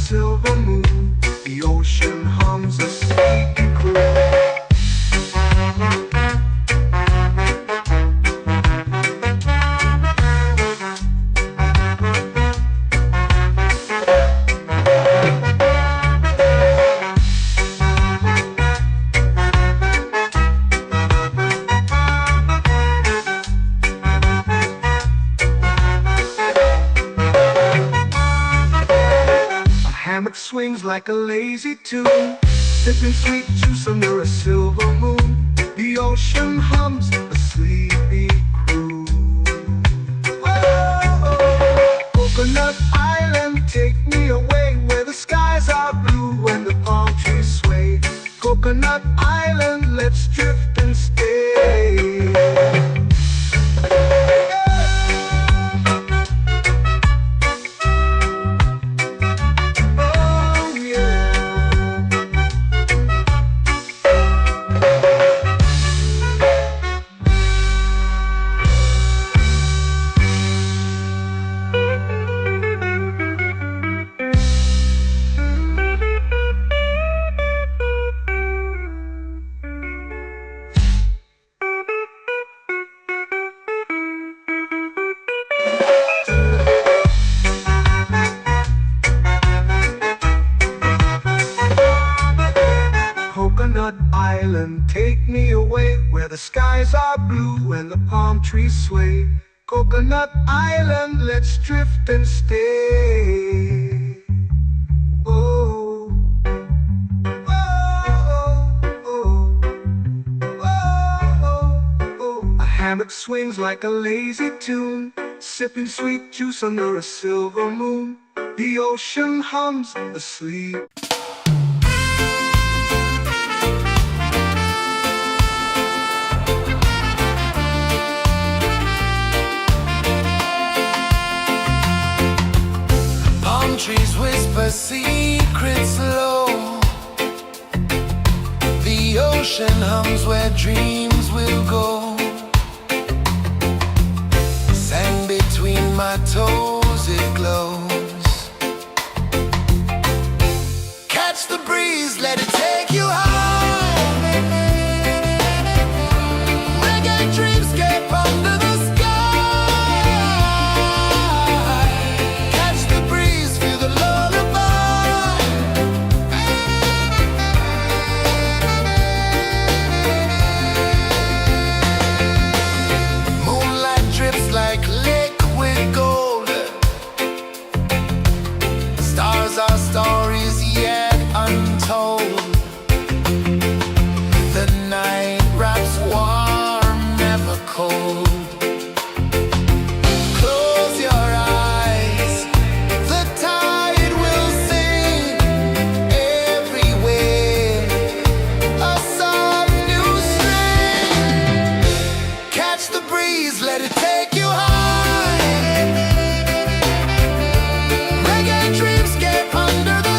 silver moon. The ocean hums a sleepy croon. Hammock swings like a lazy tune, sipping sweet juice under a silver moon. The ocean hums a sleepy croon. Oh, Coconut Island, take me away where the skies are blue and the palm trees sway. Coconut Island, let's drift and stay. Coconut Island, take me away where the skies are blue and the palm trees sway. Coconut Island, let's drift and stay. Oh, oh, oh, oh, oh. A hammock swings like a lazy tune, sipping sweet juice under a silver moon. The ocean hums asleep. Trees whisper secrets low. The ocean hums where dreams will go. Sand between my toes, it glows. Catch the breeze, let it take you high. Reggae dreamscape under the our stories yet untold. The night wraps warm, never cold. Close your eyes, the tide will sing everywhere. A soft new string. Catch the breeze, let it take you high. Reggae dreamscape under the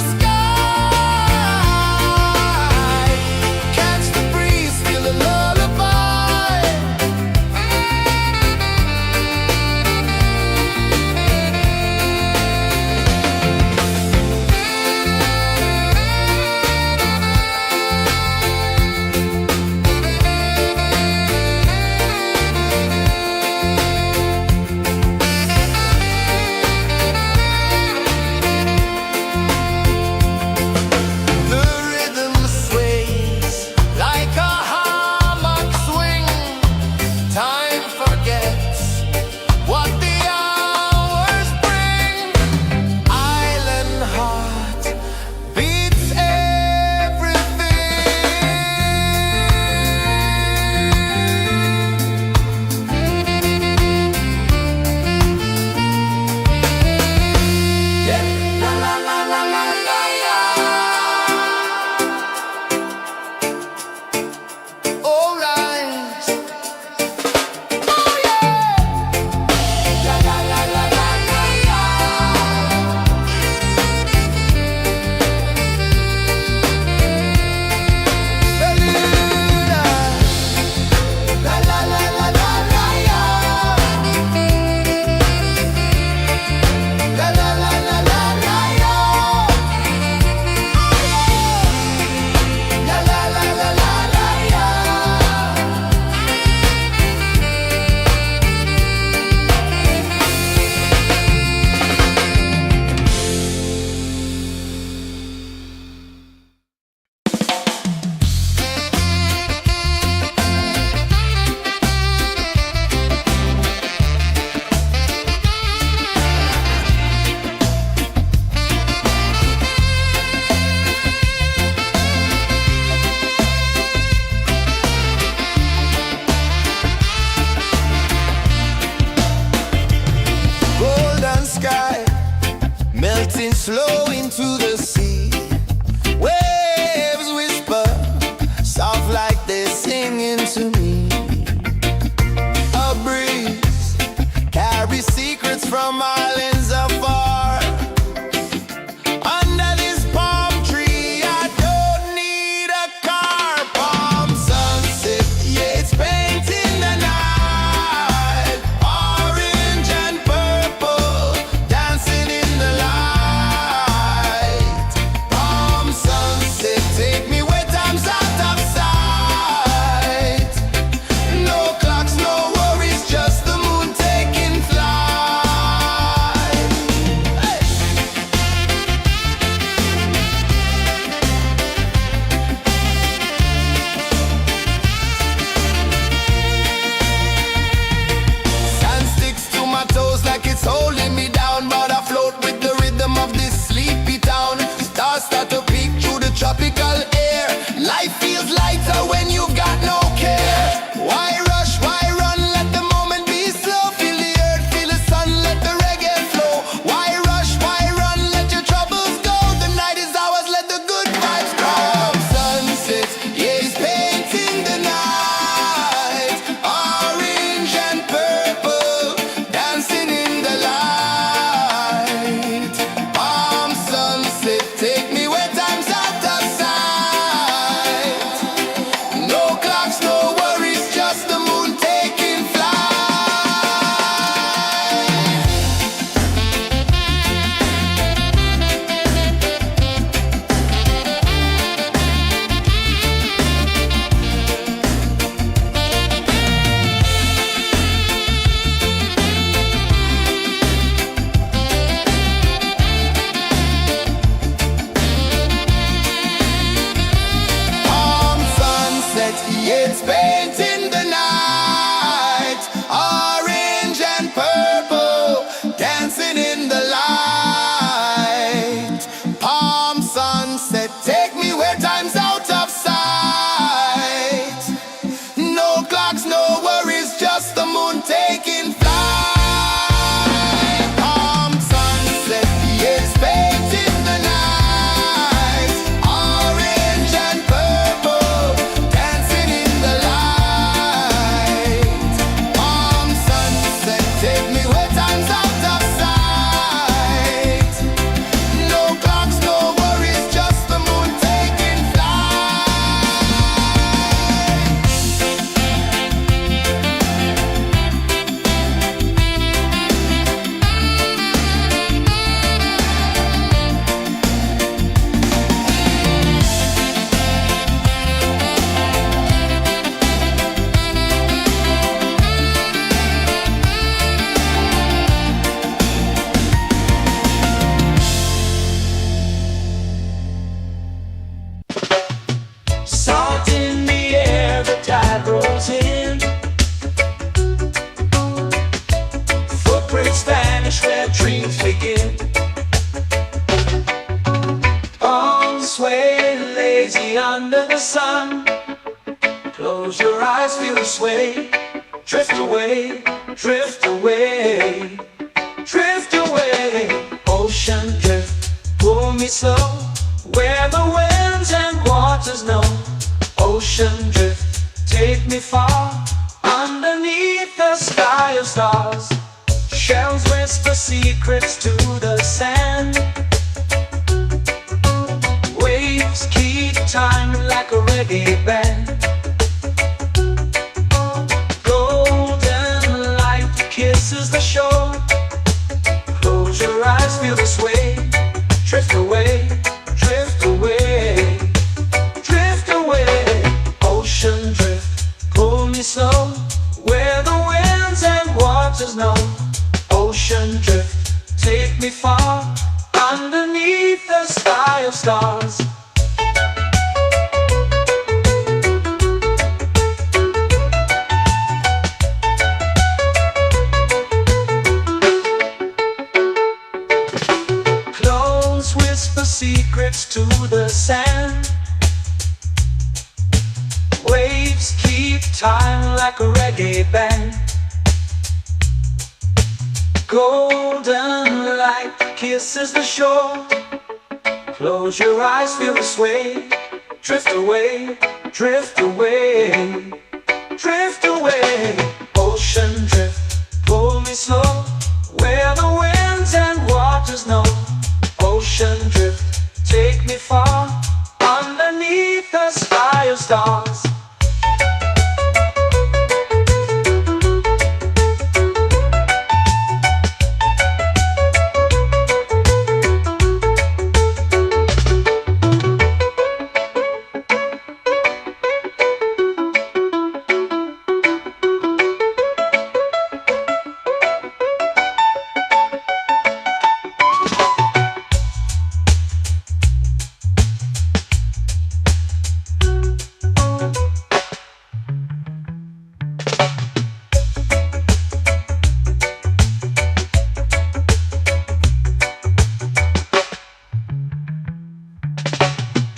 sway, lazy under the sun. Close your eyes, feel the sway. Drift away, drift away, drift away. Ocean drift, pull me slow, where the winds and waters know. Ocean drift, take me far, underneath the sky of stars. Shells whisper secrets to the sand. Waves keep time like a reggae band. Golden light kisses the shore. Close your eyes, feel the sway. Drift away, drift away, drift away. Ocean drift, pull me slow, where the winds and waters know. Ocean drift, take me far, underneath the sky of stars. Clones whisper secrets to the sand. Waves keep time like a reggae band. Golden light kisses the shore. Close your eyes, feel the sway. Drift away, drift away, drift away. Ocean drift, pull me slow, where the winds and waters know. Ocean drift, take me far, underneath the sky of stars.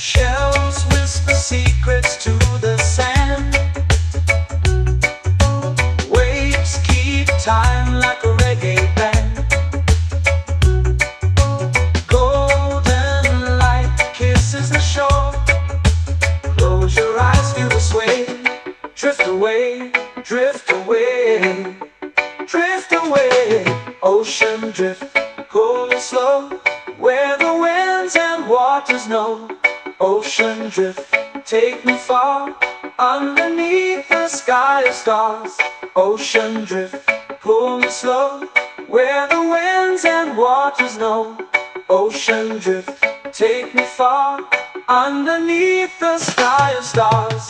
Shells whisper secrets to the sand. Waves keep time like a reggae band. Golden light kisses the shore. Close your eyes, feel the sway. Drift away, drift away, drift away. Ocean drift, pull me slow, where the winds and waters know. Ocean drift, take me far, underneath the sky of stars. Ocean drift, pull me slow, where the winds and waters know. Ocean drift, take me far, underneath the sky of stars.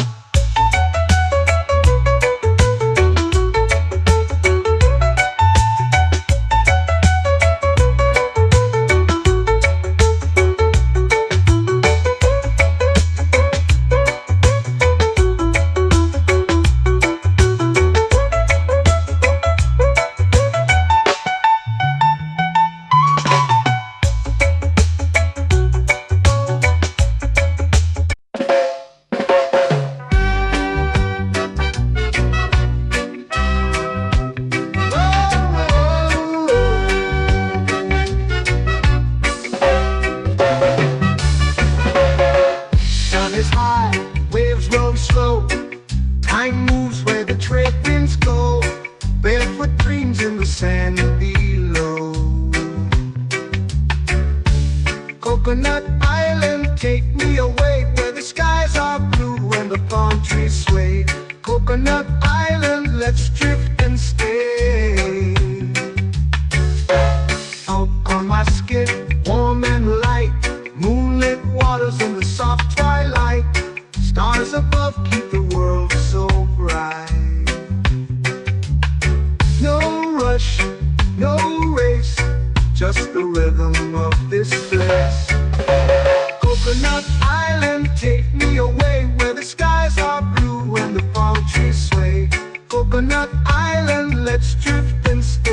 Is high, waves roll slow. Time moves where the trade winds go. Barefoot dreams in the sand below. Coconut Island, take me away, where the skies are blue and the palm trees sway. Coconut Island, let's drift and stay. Out on my skin, warm and light, moonlit waters in the soft twilight. Stars above keep the world so bright. No rush, no race, just the rhythm of this place. Coconut Island, take me away, where the skies are blue and the palm trees sway. Coconut Island, let's drift and stay.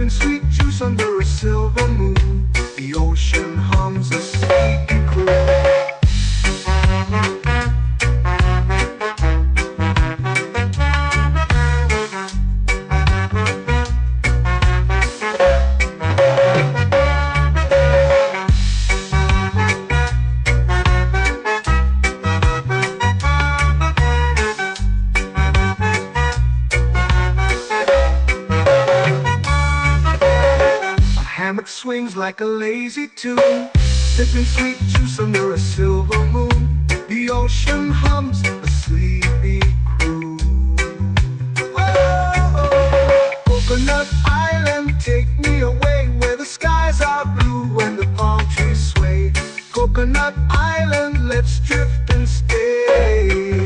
sipping sweet juice under a silver moon. The ocean hums a sleepy croon. Hammock swings like a lazy tune, sipping sweet juice under a silver moon. The ocean hums a sleepy croon. Oh, Coconut Island, take me away where the skies are blue and the palm trees sway. Coconut Island, let's drift and stay.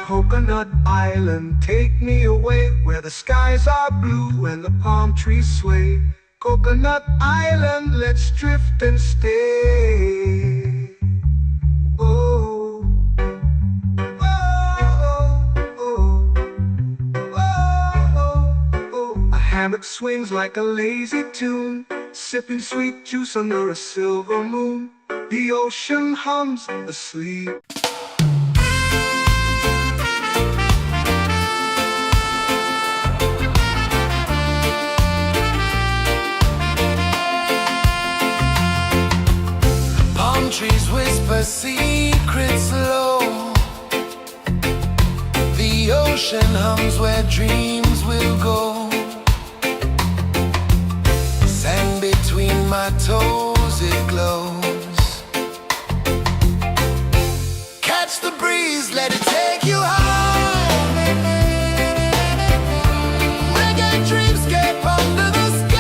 Coconut Island, take me away where the skies are blue and the palm trees sway. Coconut Island, let's drift and stay. Oh, oh, oh, oh, oh. A hammock swings like a lazy tune, sipping sweet juice under a silver moon. The ocean hums asleep. Trees whisper secrets low. The ocean hums where dreams will go. Sand between my toes, it glows. Catch the breeze, let it take you high. Reggae dreamscape under the sky.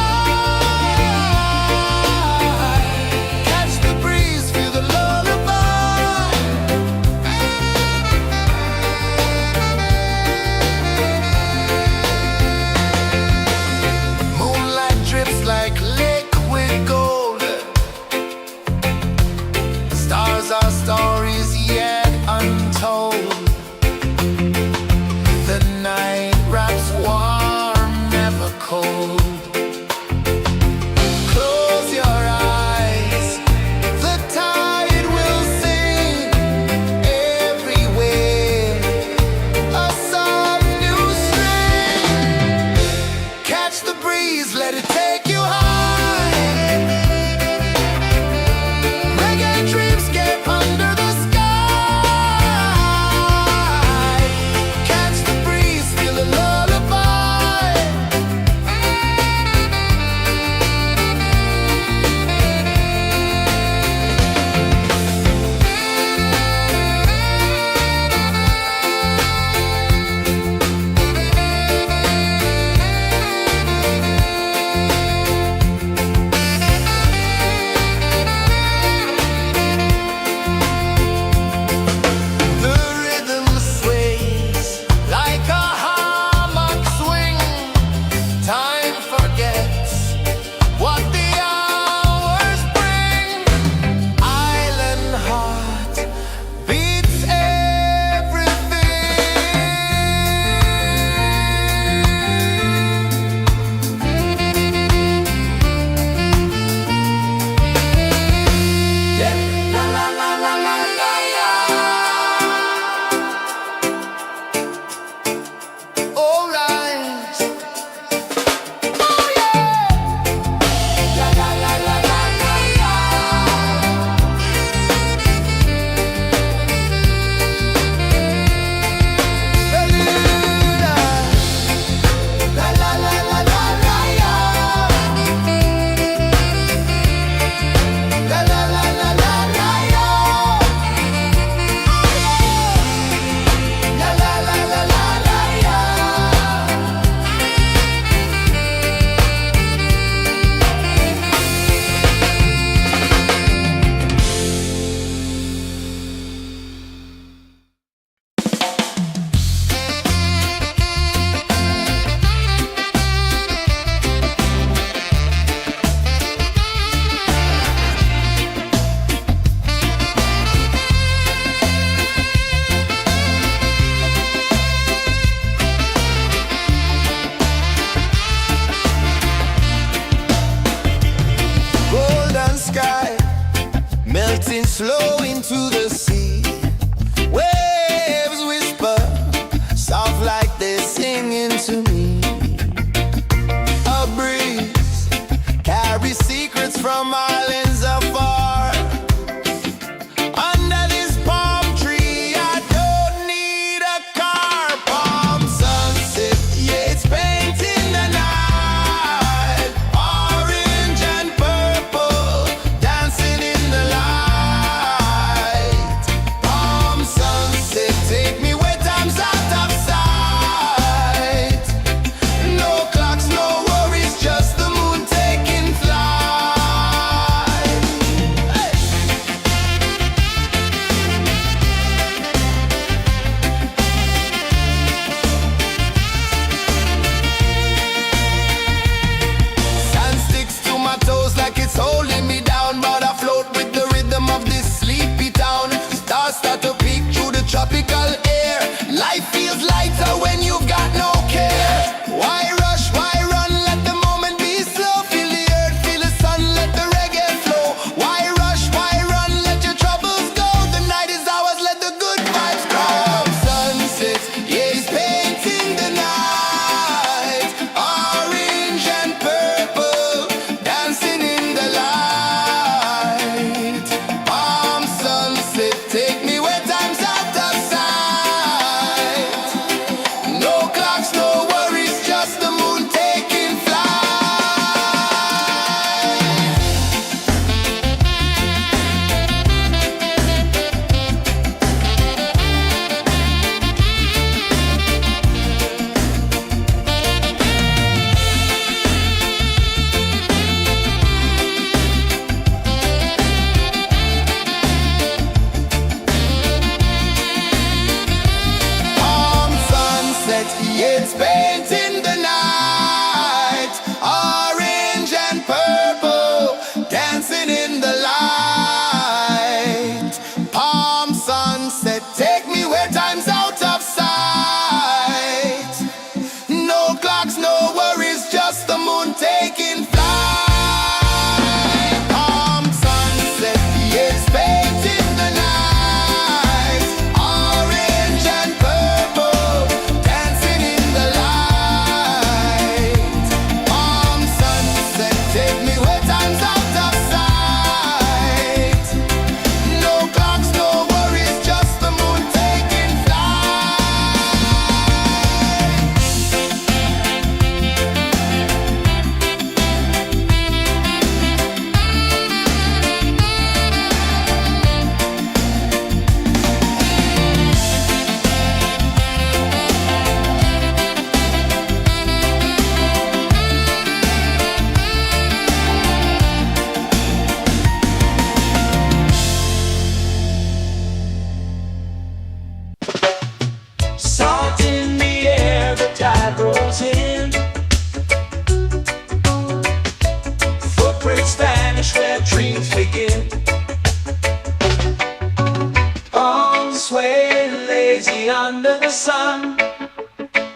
way under the sun.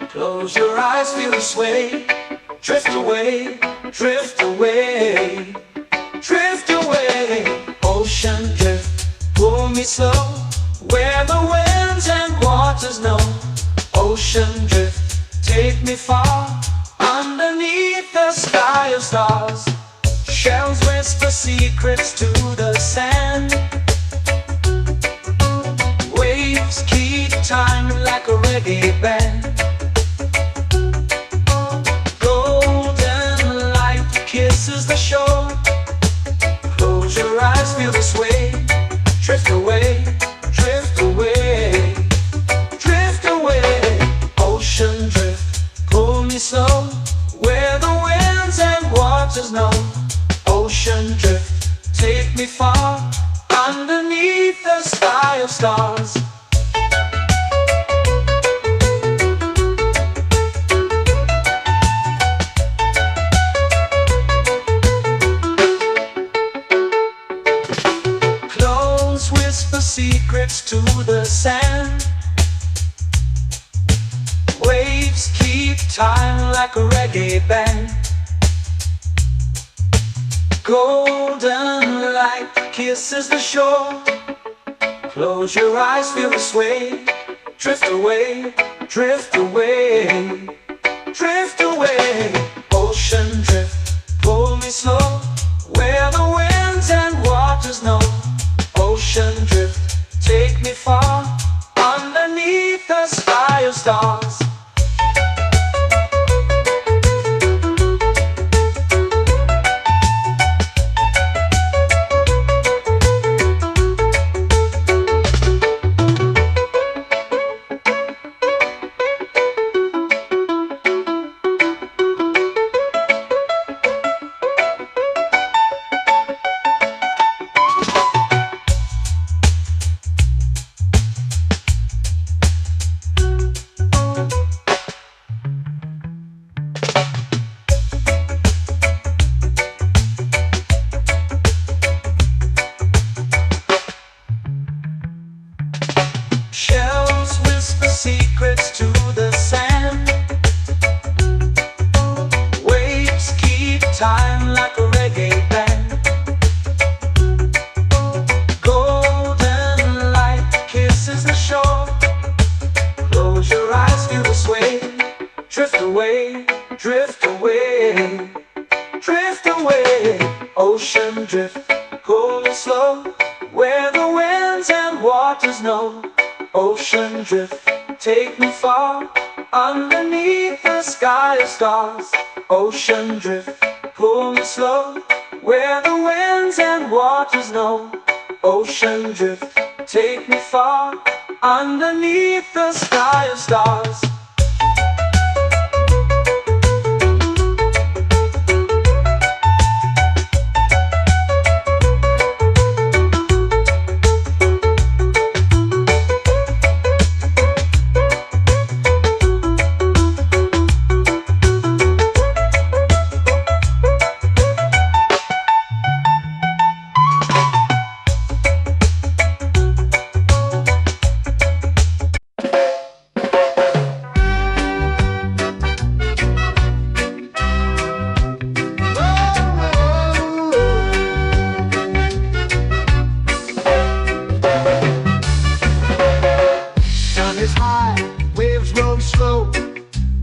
Close your eyes, feel the sway. Drift away, drift away, drift away. Ocean drift, pull me slow, where the winds and waters know. Ocean drift, take me far, underneath the sky of stars. Shells whisper secrets to the sand. Waves keep time like a reggae band. Golden light kisses the shore. Close your eyes, feel the sway. Drift away, drift away, drift away. Ocean drift, pull me slow, where the winds and waters know. Ocean drift, take me far, underneath the sky of stars. Clones whisper secrets to the sand. Waves keep time like a reggae band. Golden light kisses the shore. Close your eyes, feel the sway. Drift away, drift away, drift away. Ocean drift, pull me slow, where the winds and waters know. Ocean drift, take me far, underneath the sky of stars. Shells whisper secrets to the sand. Waves keep time like a reggae band. Golden light kisses the shore. Close your eyes, feel the sway. Drift away, drift away, drift away. Ocean drift, pull me slow, where the winds and waters know. Ocean drift, take me far, underneath the sky of stars. Ocean drift, pull me slow, where the winds and waters know. Ocean drift, take me far, underneath the sky of stars.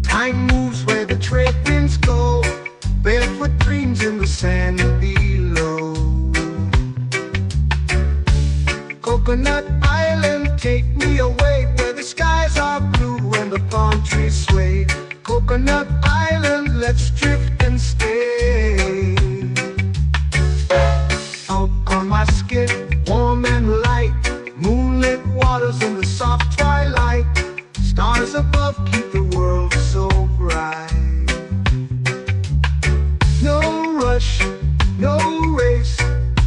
Time moves where the trade winds go. Barefoot dreams in the sand below. Coconut Island, take me away, where the skies are blue and the palm trees sway. Coconut Island, let's drift and stay. Out on my skin, warm and light, moonlit waters in the soft twilight. Stars above keep the world so bright. No rush, no race,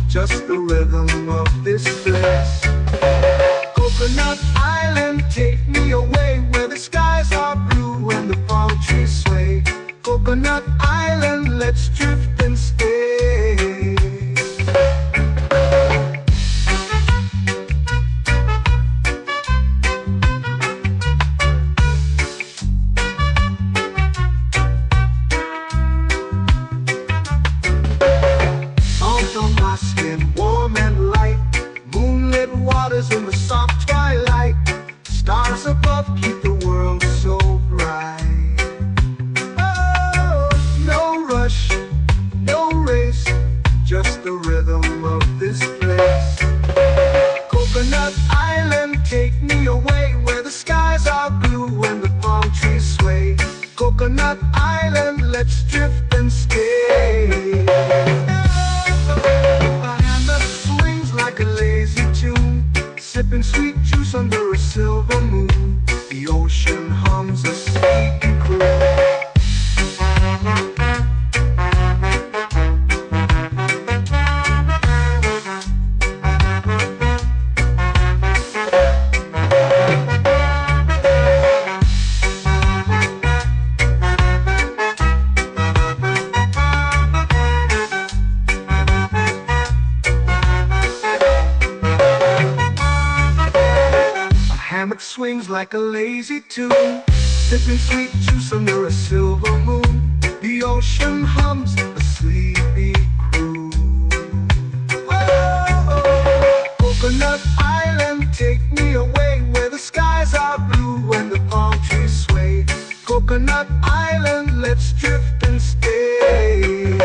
just the rhythm of this place. Coconut Island, take me away, where the skies are blue and the palm trees sway. Coconut Island. waters in the soft twilight. Stars above keep the world so bright. Oh, no rush, no race, just the rhythm of this place. Coconut Island, take me away where the skies are blue and the palm trees sway. Coconut Island, let's drift and stay. A hand that swings like a lazy tune, sipping sweet juice under a silver moon. The ocean hums a sleepy croon. Hammock swings like a lazy tune, sipping sweet juice under a silver moon. The ocean hums a sleepy croon. Oh, Coconut Island, take me away where the skies are blue and the palm trees sway. Coconut Island, let's drift and stay.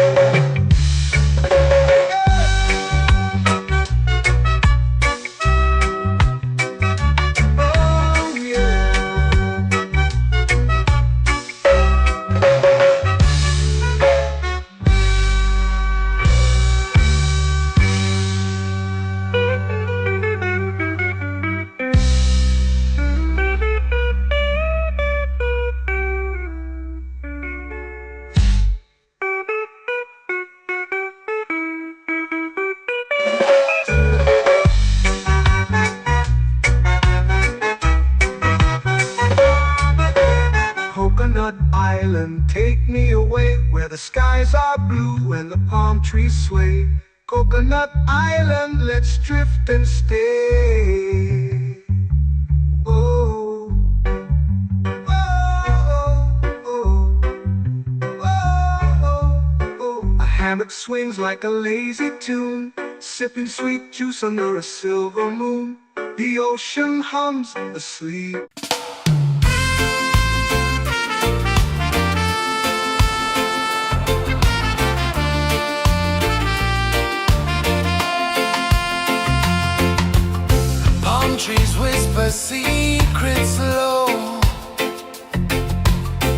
Coconut Island, take me away where the skies are blue and the palm trees sway. Coconut Island, let's drift and stay. Oh, oh, oh, oh, oh. A hammock swings like a lazy tune, sipping sweet juice under a silver moon. The ocean hums asleep. Trees whisper secrets low.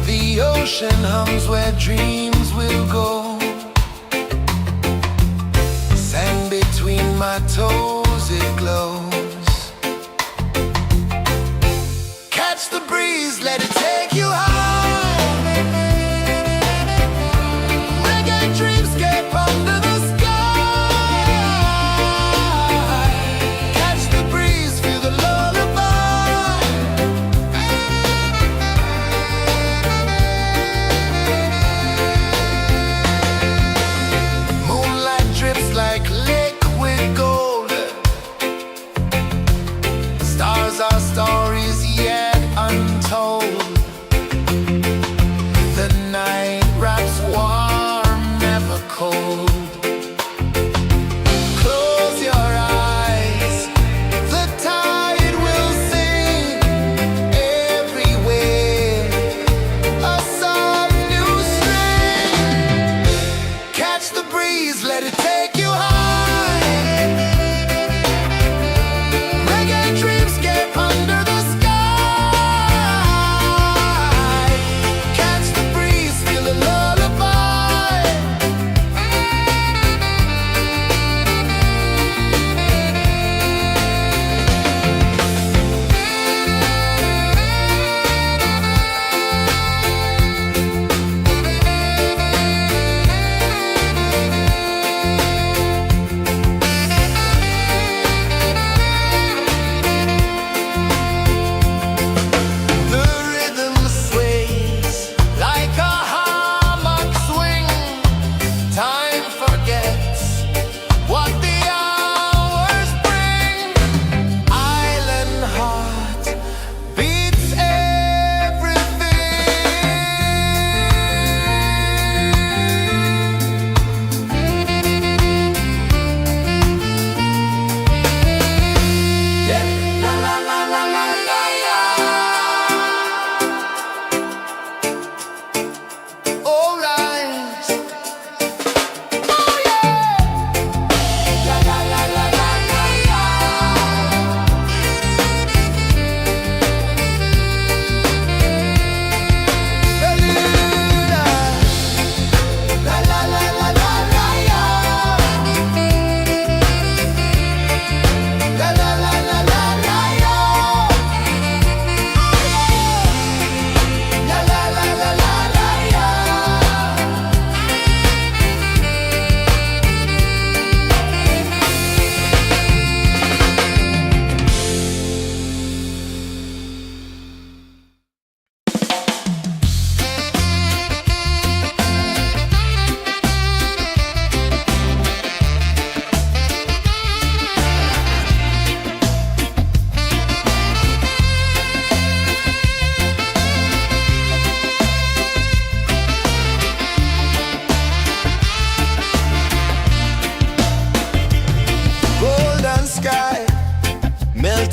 The ocean hums where dreams will go. Sand between my toes, it glows. Catch the breeze, let it take you high. Reggae dreamscape under the sky.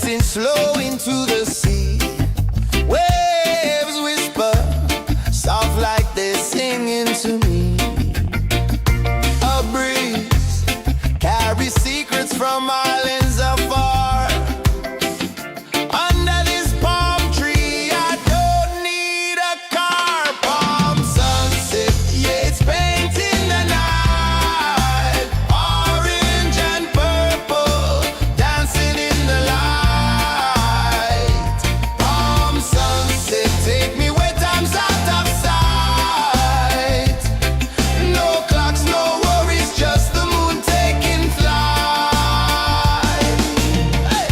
drifting slow into the sea. Waves whisper, soft like they're singing to me. A breeze carries secrets from islands afar. Under this palm tree, I don't need a car. Palm sunset, yeah, it's painting the night. Orange and purple, dancing in the light. Palm sunset, take me where time's out of sight. No clocks, no worries, just the moon taking flight. Hey!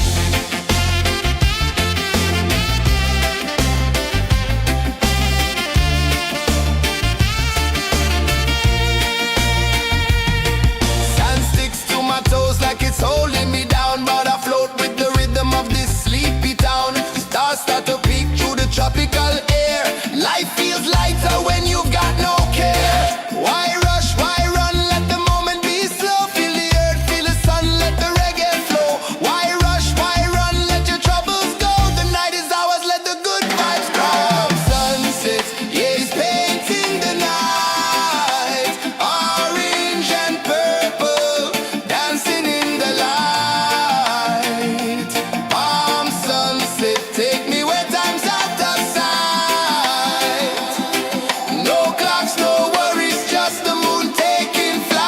Sand sticks to my toes like it's holding me down, but I float with the rhythm of this sleepy town. Stars start to peek through the tropical air. Life feels lighter when you've got no care. Why rush, why run, let the moment be slow. Feel the earth, feel the sun, let the reggae flow. Why rush, why run, let your troubles go. The night is ours, let the good vibes grow. Sunset, yeah, it's painting the night. Orange and purple, dancing in the light. Palm sunset, take me where time's out of sight. No clocks, no worries, just the moon taking flight.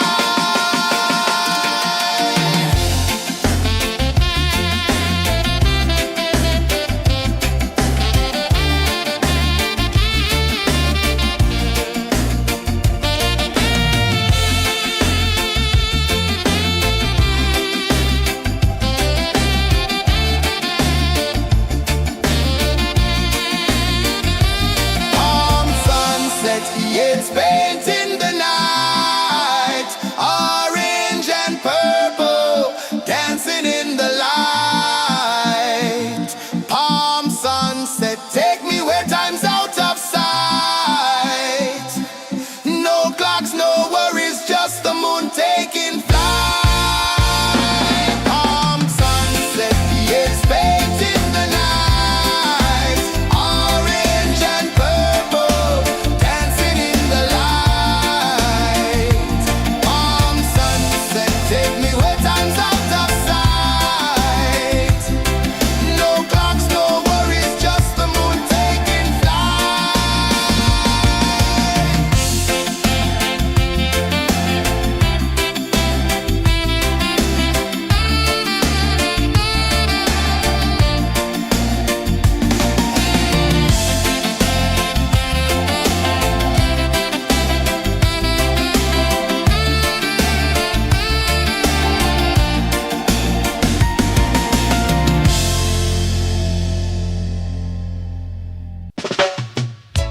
Palm sunset, yeah, it's painting the night. Orange and purple, dancing in the light. Palm sunset, take me where time's out of sight. No clocks, no worries, just the moon taking flight. Palm sunset, yeah, it's painting the night. Orange and purple, dancing in the light. Palm sunset, take me where time's out of sight. No clocks, no worries, just the moon taking flight.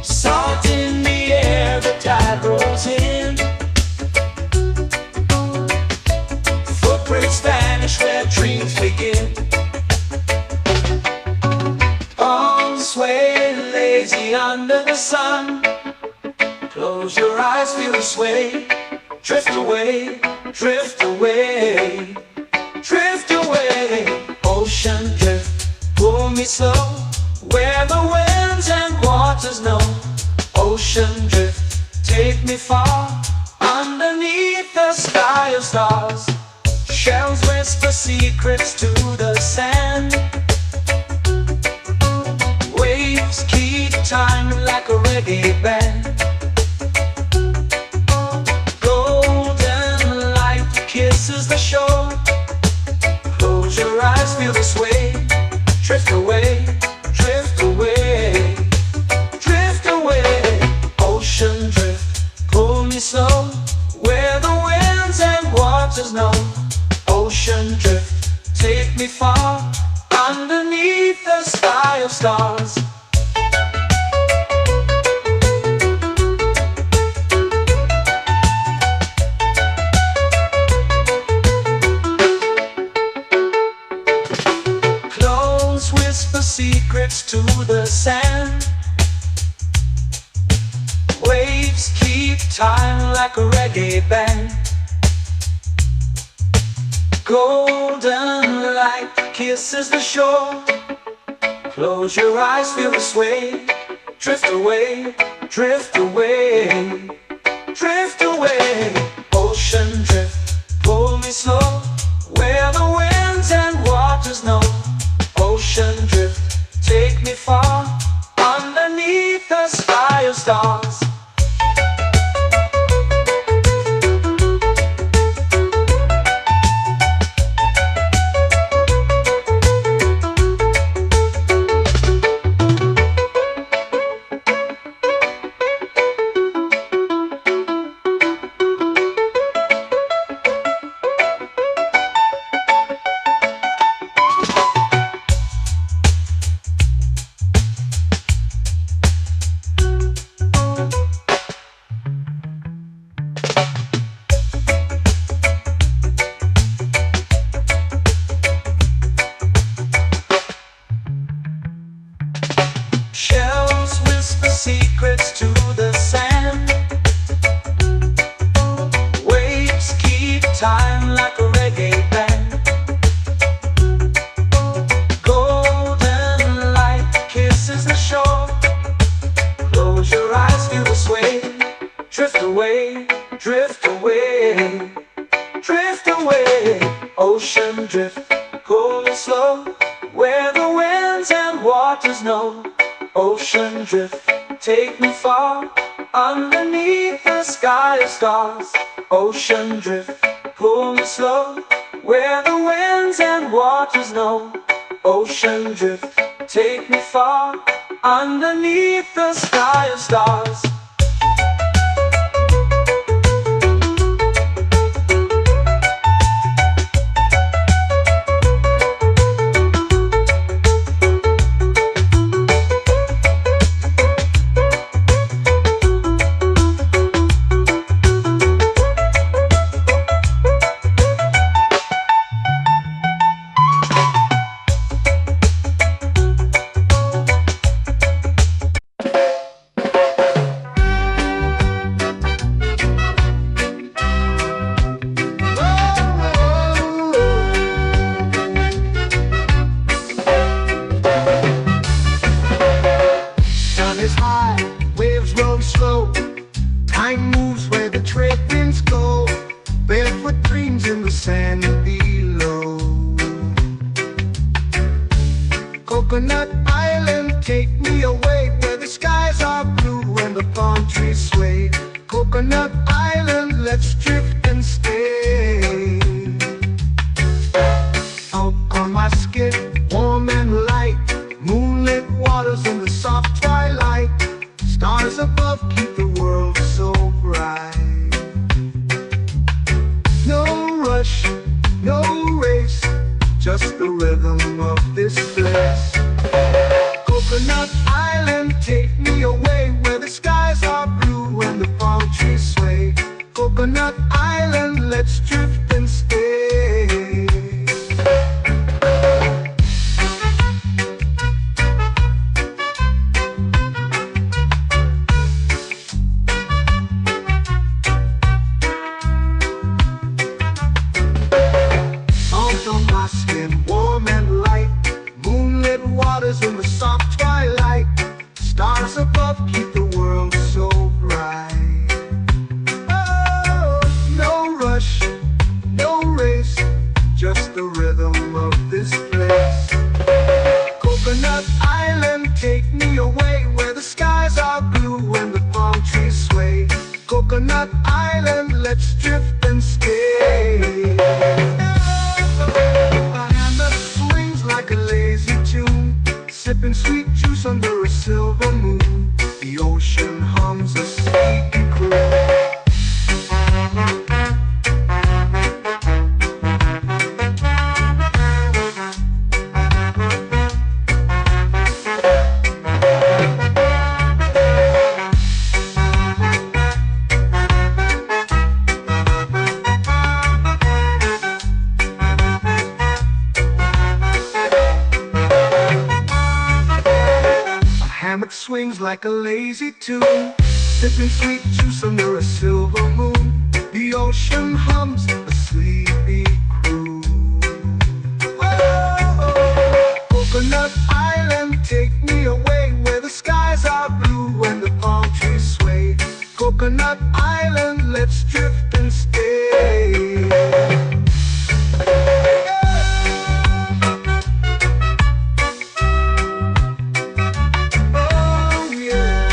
Salt in the air, the tide rolls in. Footprints vanish where dreams begin. Palms sway lazy under the sun. Close your eyes, feel the sway. Drift away, drift away, drift away. Ocean drift, pull me slow, where the winds and waters know. Ocean drift, take me far, underneath the sky of stars. Shells whisper secrets to the sand. Waves keep time like a reggae band. Golden light kisses the shore. Close your eyes, feel the sway. Drift away, drift away, drift away. Ocean drift, pull me slow, where the winds and waters know. Ocean drift, take me far, underneath the sky of stars. Close whisper secrets to the sand. Waves keep time like a reggae band. Golden light kisses the shore. Close your eyes, feel the sway. Drift away, drift away, drift away. Ocean drift, pull me slow, where the winds and waters know. Ocean drift, take me far, underneath the sky of stars. Shells whisper secrets to the sand. Waves keep time like a reggae band. Golden light kisses the shore. Close your eyes, feel the sway. Drift away, drift away, drift away. Ocean drift, cool and slow, where the winds and waters know. Ocean drift, take me far, underneath the sky of stars. Ocean drift, pull me slow, where the winds and waters know. Ocean drift, take me far, underneath the sky of stars. Sun is high, waves roll slow. Time moves where the trade winds go. Barefoot dreams in the sand below. Coconut Island, take me away, where the skies are blue and the palm trees sway. Coconut Island, let's drift and stay. Out on my skin, warm and light, moonlit waters in the soft twilight. Stars above keep the world so bright. No rush, no race, just the rhythm of this place. Coconut Island, take me away, where the skies are blue and the palm trees sway. Coconut Island, let's drift and stay. Salt on my skin, warm and light, moonlit waters in the soft twilight. Stars above keep the world so bright. Oh, no rush, no race, just the rhythm of this place. Coconut Island, take me away, where the skies are blue and the palm trees sway. Coconut Island, let's drift and stay. A hand that swings like a lazy tune, sipping sweet juice under a silver moon. The ocean hums a sleepy croon. Hammock swings like a lazy tune, sipping sweet juice under a silver moon. The ocean hums a sleepy croon. Coconut Island, take me away where the skies are blue and the palm trees sway. Coconut Island, let's drift and stay. Oh yeah.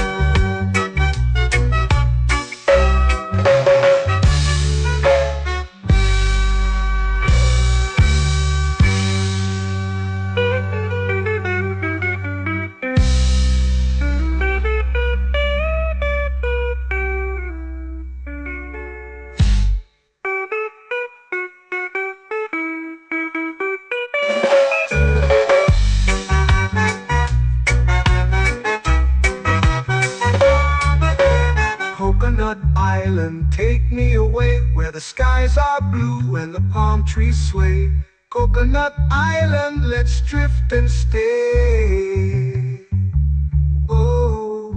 Coconut Island, take me away where the skies are blue and the palm trees sway. Coconut Island, let's drift and stay. Oh,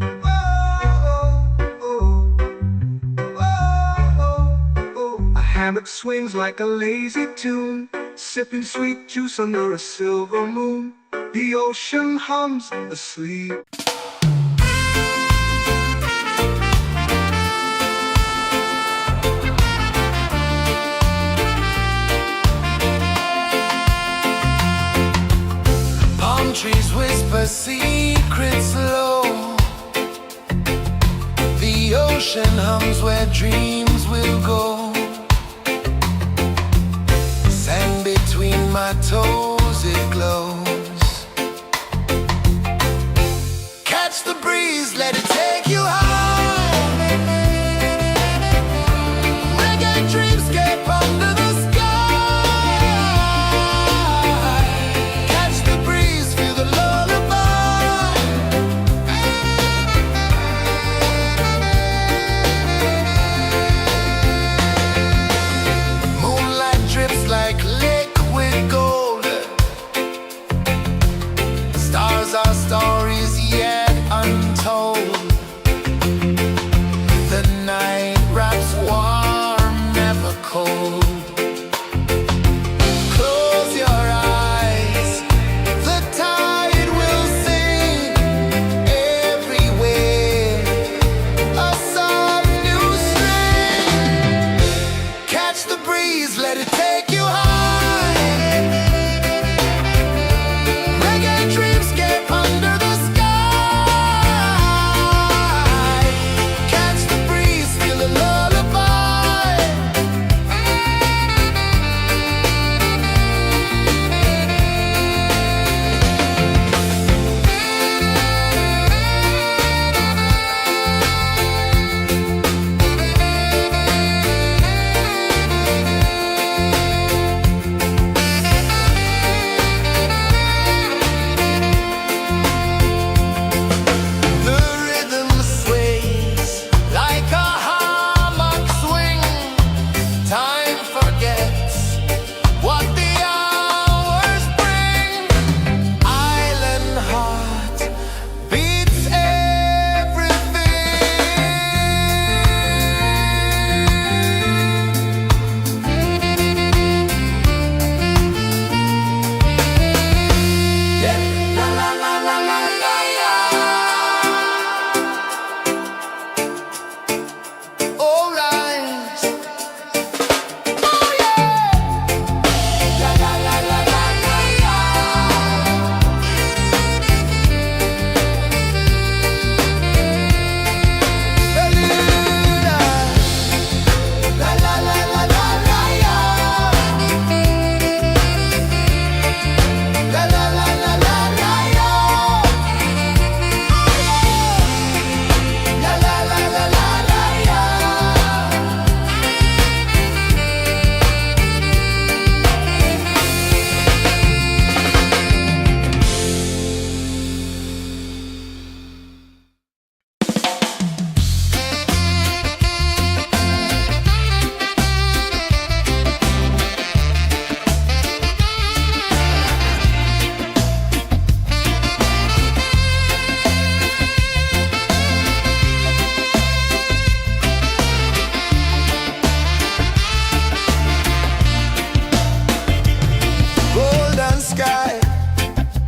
oh, oh, oh, oh. A hammock swings like a lazy tune, sipping sweet juice under a silver moon. The ocean hums asleep. Palm trees whisper secrets low. The ocean hums where dreams will go. Sand between my toes, it glows. Catch the breeze, let it take you home. Reggae dreamscape under the sky. Catch the breeze, feel the lullaby. Moonlight drips like liquid gold.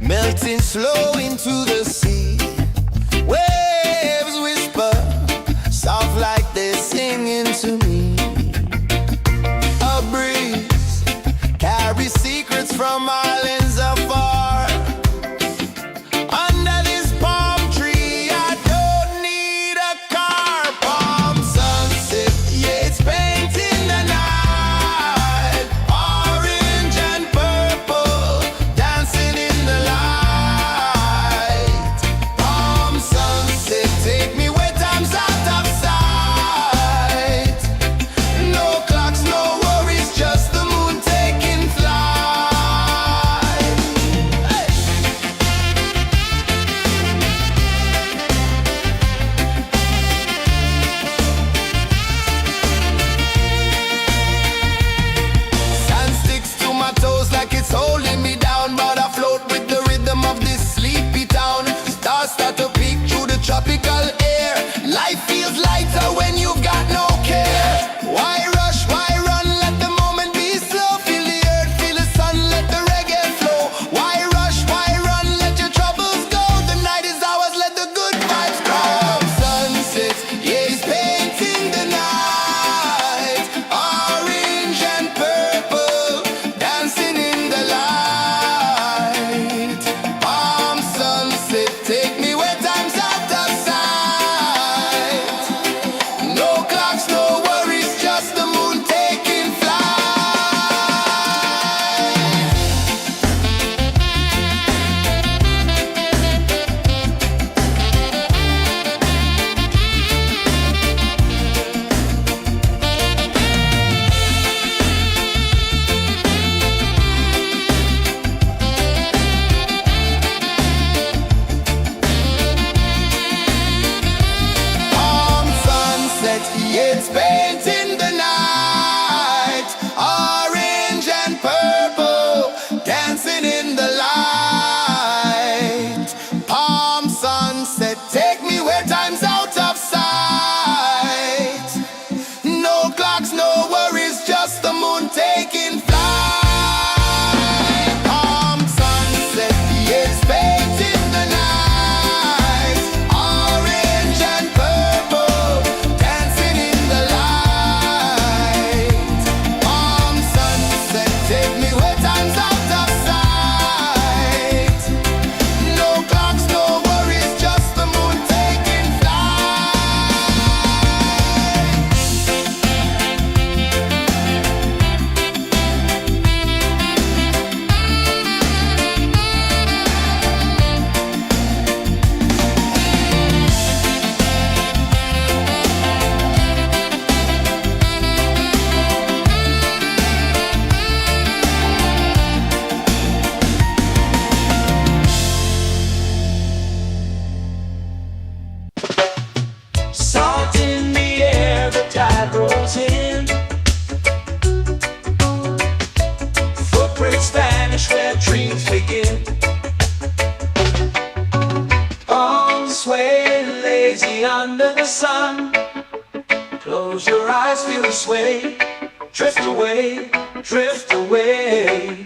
melting slow into the sea. Waves whisper, soft like they're singing to me. A breeze carries secrets from islands afar. Under this palm tree, I don't need a car. Palm sunset, yeah, it's painting the night. Orange and purple, dancing in the light. Palm sunset, take me where time's out of sight. No clocks, no worries, just the moon taking flight. Hey! Sand sticks to my toes like it's holding me down, but I float with the rhythm of this sleepy town. Stars start to peek through the tropical air. Life feels lighter when you've got no care. Why rush, why run, let the moment be slow. Feel the earth, feel the sun, let the reggae flow. Why rush, why run, let your troubles go. The night is ours, let the good vibes come. Sunset, yeah, it's painting the night. Orange and purple, dancing in the light. Palm sunset, take me where time's out of sight. No clocks, no worries, just the moon taking flight. Palm sunset, yeah, it's painting the night. Orange and purple, dancing in the light. Palm sunset, take me where time's out of sight. No clocks, no worries, just the moon taking flight. Palm sunset, yeah, it's painting the night. Orange and purple, dancing in the light. Palm sunset, take me where time's out of sight. No clocks, no worries, just the moon taking flight. Salt in the air, the tide rolls in. Footprints vanish where dreams begin. Arms sway lazy under the sun. Close your eyes, feel the sway. Drift away, drift away,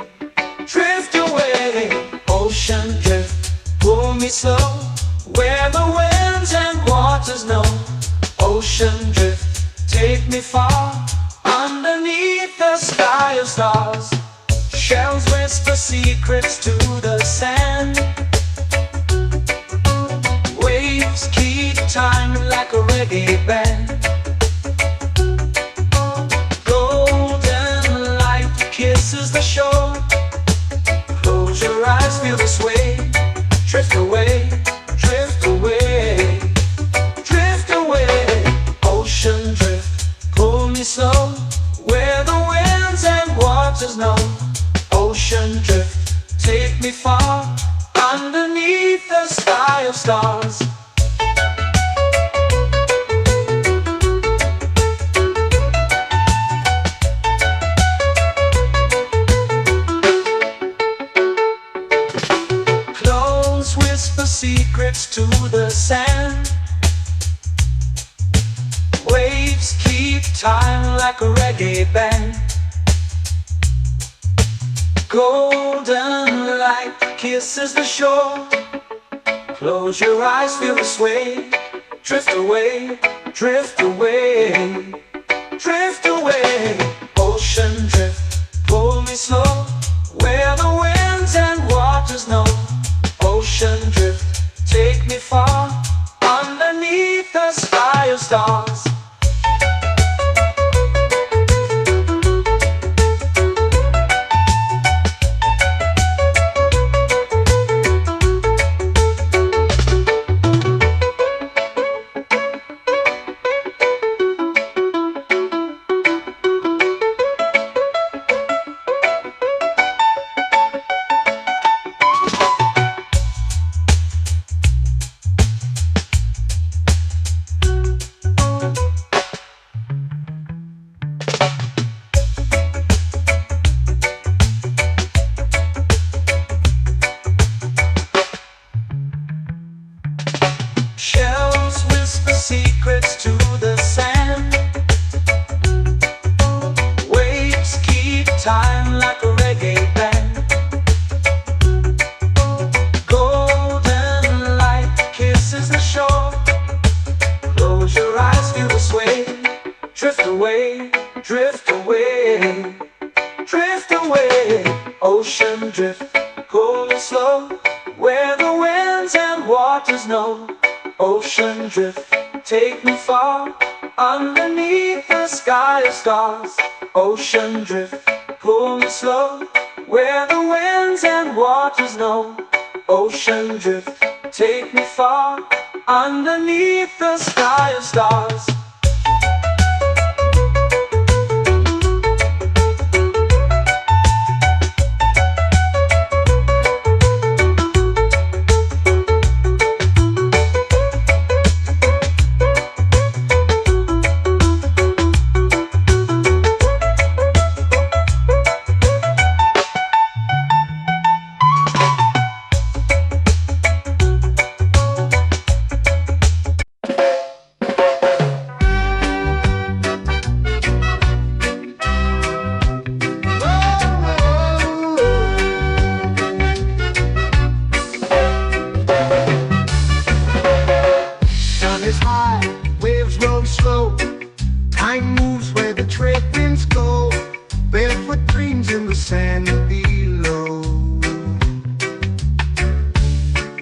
drift away. Ocean drift, pull me slow, where the winds and waters know. Ocean drift, take me far, underneath the sky of stars. Shells whisper secrets to the sand. Waves keep time like a reggae band. Golden light kisses the shore. Close your eyes, feel the sway. Drift away, drift away, drift away. Ocean drift, pull me slow, where the winds and waters know. Ocean drift, take me far, underneath the sky of stars. Close whisper secrets to the sand. Waves keep time like a reggae band. Golden light kisses the shore. Close your eyes, feel the sway. Drift away, drift away, drift away. Ocean drift, pull me slow, where the winds and waters know. Ocean drift, take me far, underneath the sky of stars. Shells whisper secrets to the sand. Waves keep time like a reggae band. Golden light kisses the shore. Close your eyes, feel the sway. Drift away, drift away, drift away. Ocean drift, cool and slow, where the winds and waters know. Ocean drift, take me far, underneath the sky of stars. Ocean drift, pull me slow, where the winds and waters know. Ocean drift, take me far, underneath the sky of stars. Waves roll slow, time moves where the trade winds go. Barefoot dreams in the sand below.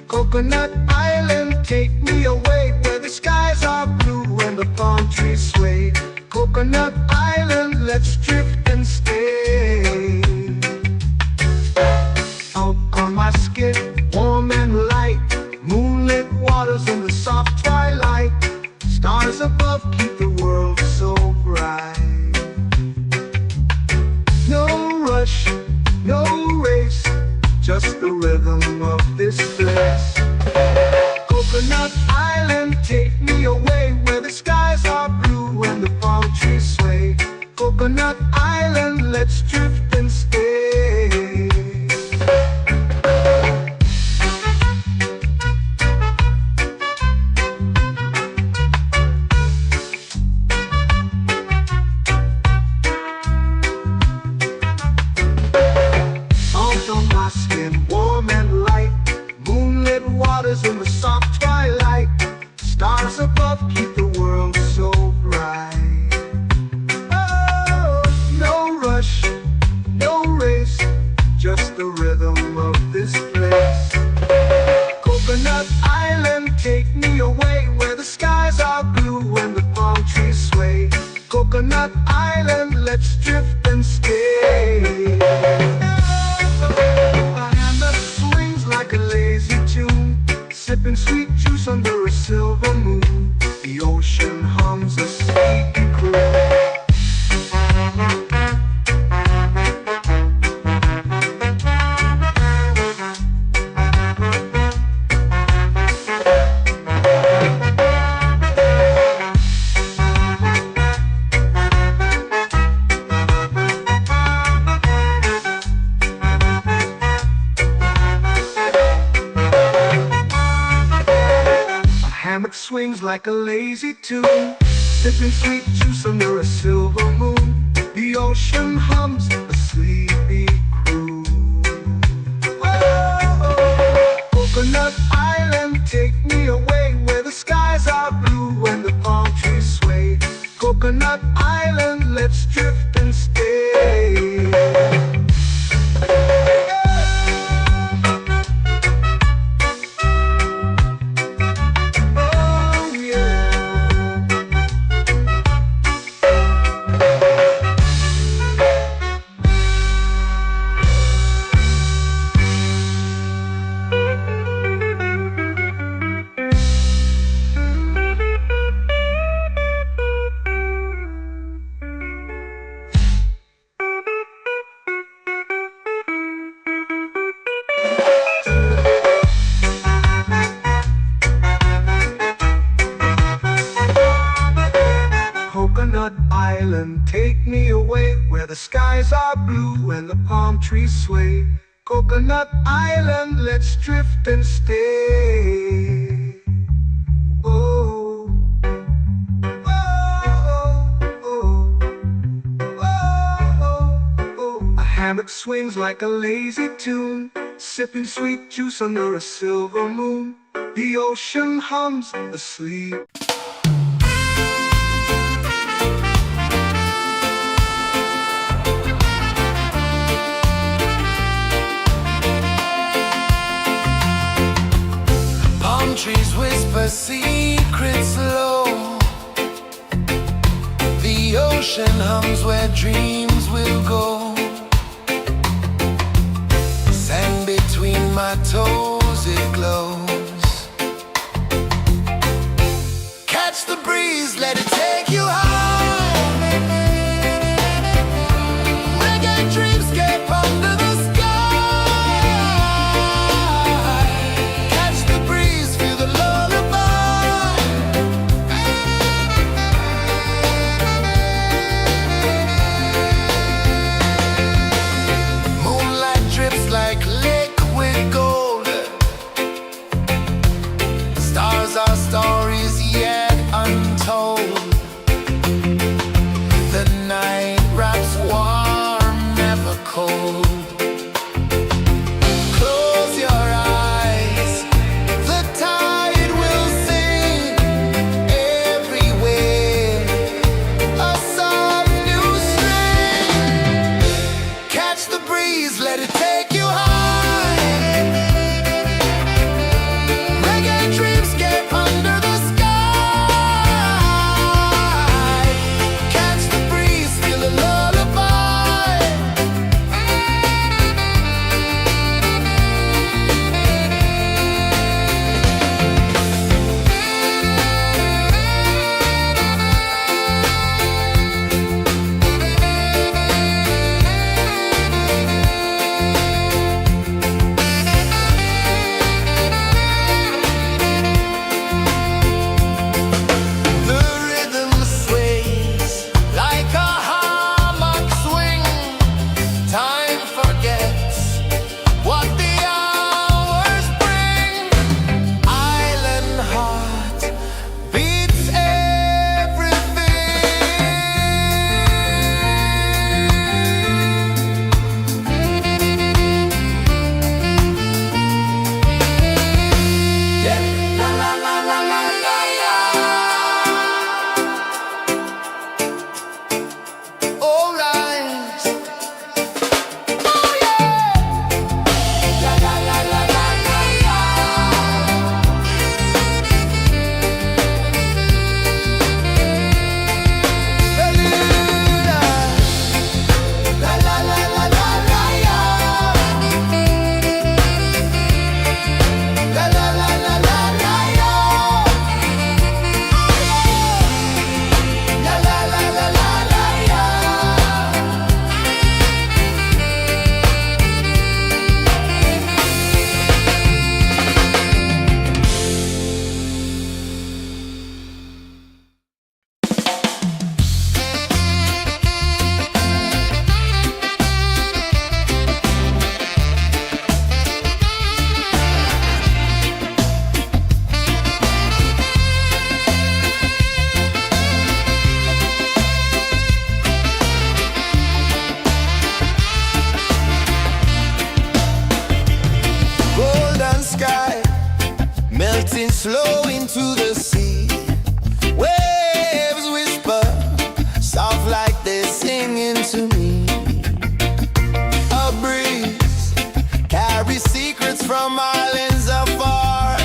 Coconut Island, take me away, where the skies are blue and the palm trees sway. Coconut Island, let's drift and stay. Out on my skin, warm and light, moonlit waters in the soft twilight. Stars above keep the world so bright. No rush, no race, just the rhythm of this place. Coconut Island, take me away, where the skies are blue and the palm trees sway. Coconut Island, let's drift and stay. In the soft twilight, stars above keep the world so bright. Oh, no rush, no race, just the rhythm of this place. Coconut Island, take me away, where the skies are blue and the palm trees sway. Coconut Island, let's drift and stay. My hand that swings like a lazy tune, sipping sweet juice under a silver moon. The ocean hums a sleepy croon. Swings like a lazy tune, sipping sweet juice under a silver moon. The ocean hums a sleepy croon. island, take me away where the skies are blue and the palm trees sway. Coconut Island, let's drift and stay. Oh, oh, oh, oh, oh. A hammock swings like a lazy tune, sipping sweet juice under a silver moon. The ocean hums asleep. Palm trees whisper secrets low. The ocean hums where dreams will go. Sand between my toes, it glows. Catch the breeze, let it take you high. Reggae dreamscape under the sky. Catch the breeze, feel the lullaby. Moonlight drips like liquid gold. Stars are stories yet untold. The night wraps warm, never cold. Close your eyes, the tide will sing everywhere. A soft new string. Catch the breeze, let it take you high. Reggae dreamscape under the sky. Catch the breeze, feel a lullaby. The rhythm sways like a hammock swing. Time forgets what the hours bring. Island heart beats everything. Yeah. La la la la la la la. All rise. Oh yeah. La la la la la la la. Hallelujah. La la la la la la la. La la la la la la la. La la la la la la la. Golden sky melting slow into the sea. Waves whisper soft like they're singing to me. A breeze carries secrets from islands afar.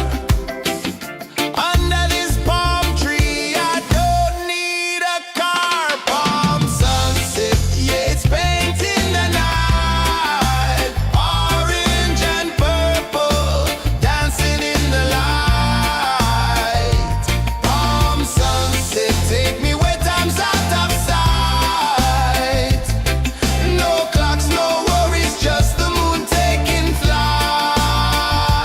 Under this palm tree, I don't need a car. Palm sunset, yeah, it's painting the night. Orange and purple, dancing in the light. Palm sunset, take me where time's out of sight. No clocks, no worries, just the moon taking flight.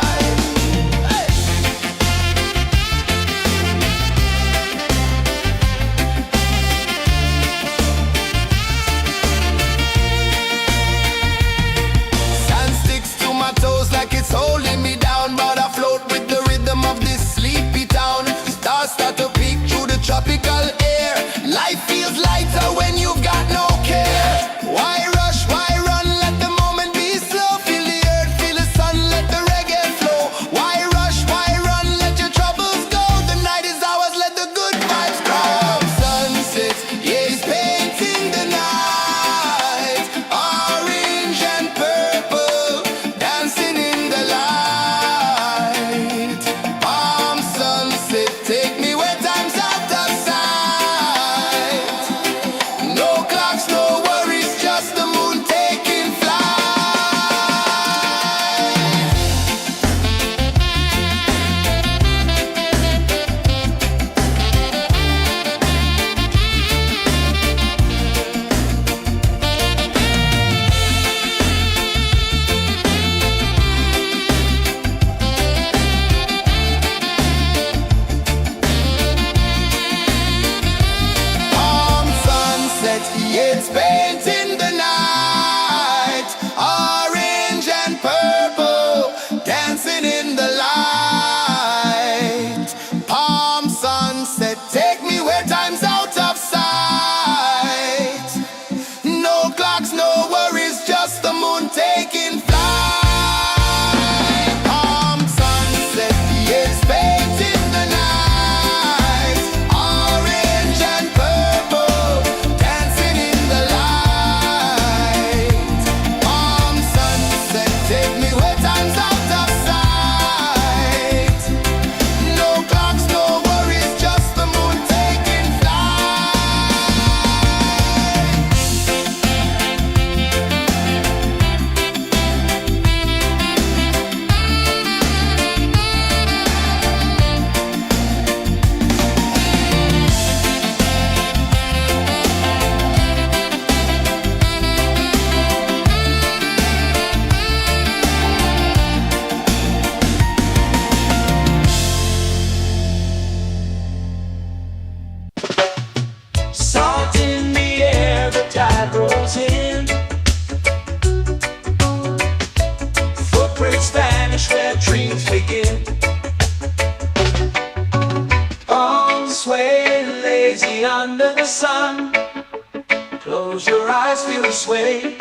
eyes feel the sway.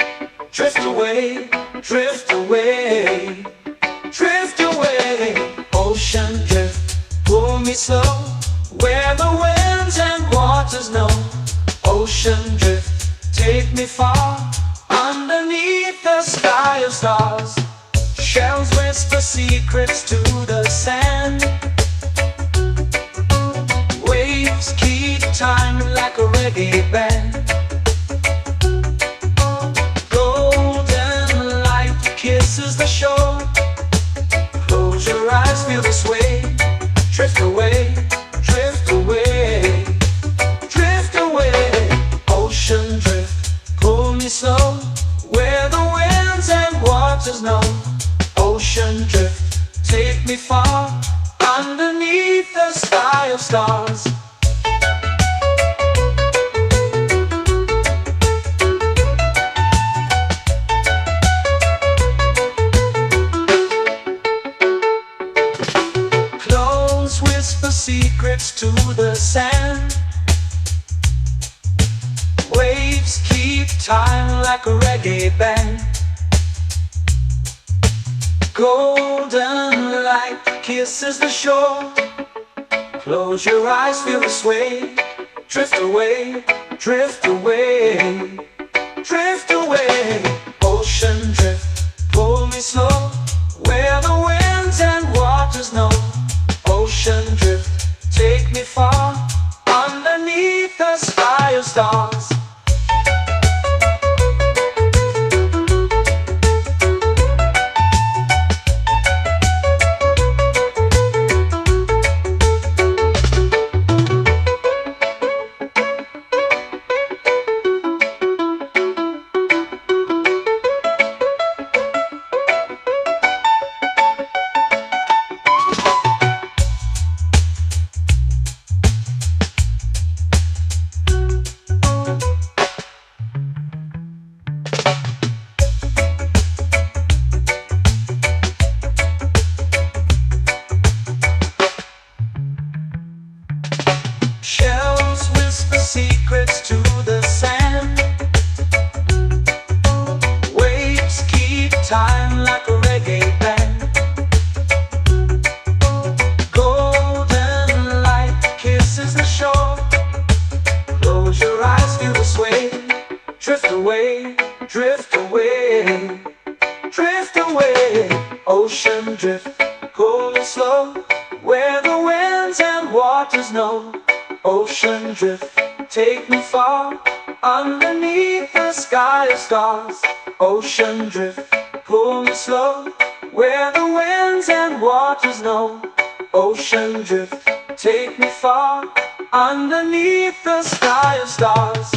Drift away, drift away, drift away. Ocean drift, pull me slow, where the winds and waters know. Ocean drift, take me far, underneath the sky of stars. Shells whisper secrets to the sand. Waves keep time like a reggae band. Golden light kisses the shore. Close your eyes, feel the sway. Drift away, drift away, drift away. Ocean drift, pull me slow, where the winds and waters know. Ocean drift, take me far, underneath the sky of stars. Close whisper secrets to the sand. Waves keep time like a reggae band. Golden light kisses the shore. Close your eyes, feel the sway. Drift away, drift away, drift away. Ocean drift, pull me slow, where the winds and waters know. Ocean drift, take me far, underneath the sky of stars. Shells whisper secrets to the sand. Waves keep time like a reggae band. Golden light kisses the shore. Close your eyes, feel the sway. Drift away, drift away, drift away. Ocean drift, pull me slow, where the winds and waters know. Ocean drift, take me far, underneath the sky of stars. Ocean drift, pull me slow, where the winds and waters know. Ocean drift, take me far, underneath the sky of stars.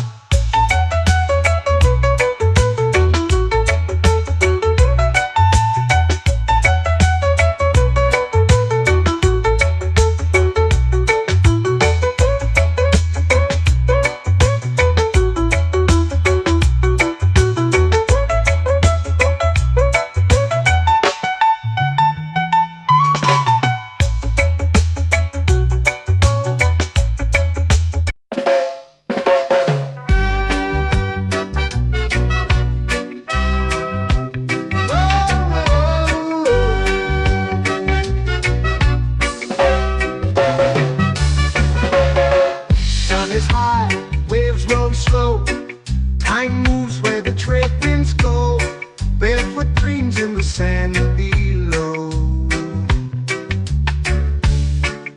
Is high, waves roll slow. Time moves where the trade winds go. Barefoot dreams in the sand below.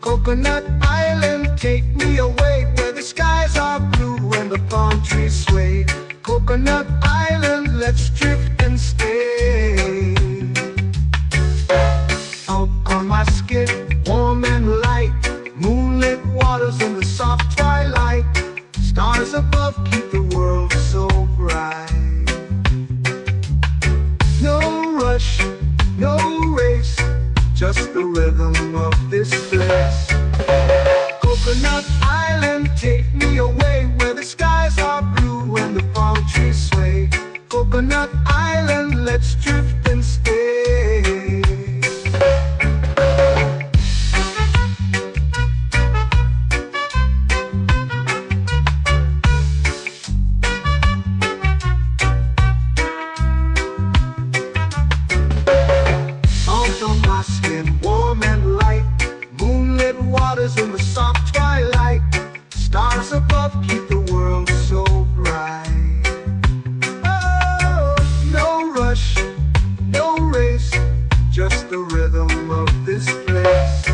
Coconut Island, take me away, where the skies are blue and the palm trees sway. Coconut Island, let's drift and stay. Out on my skin, warm and light, moonlit waters in the soft twilight. Stars above keep the world so bright. No rush, no race, just the rhythm of this place. Coconut Island, take me away, where the skies are blue and the palm trees sway. Coconut Island, let's drift and stay. waters in the soft twilight. Stars above keep the world so bright. Oh, no rush, no race, just the rhythm of this place.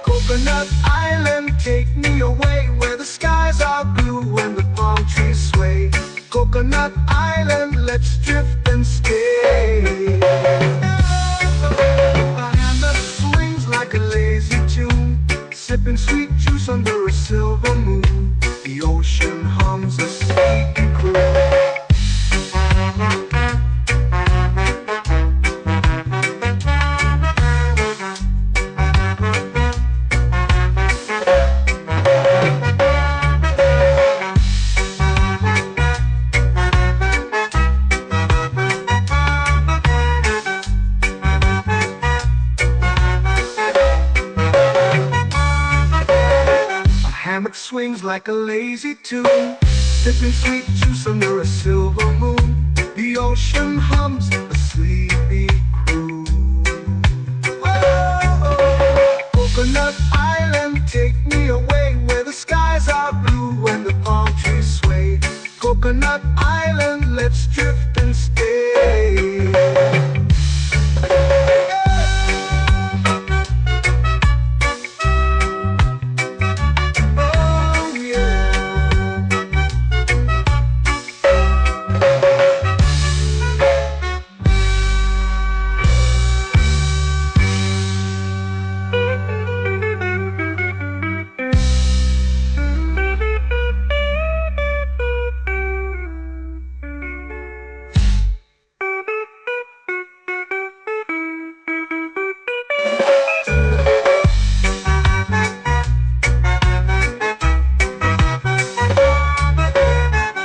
Coconut Island, take me away where the skies are blue and the palm trees sway. Coconut Island, let's drift and stay. A hand that swings like a lazy tune, sipping sweet juice under a silver moon. The ocean hums a sleepy croon. Hammock swings like a lazy tune, sipping sweet juice under a silver moon. The ocean hums a sleepy croon. Whoa, Coconut Island, take me away where the skies are blue and the palm trees sway. Coconut Island, let's drift and stay.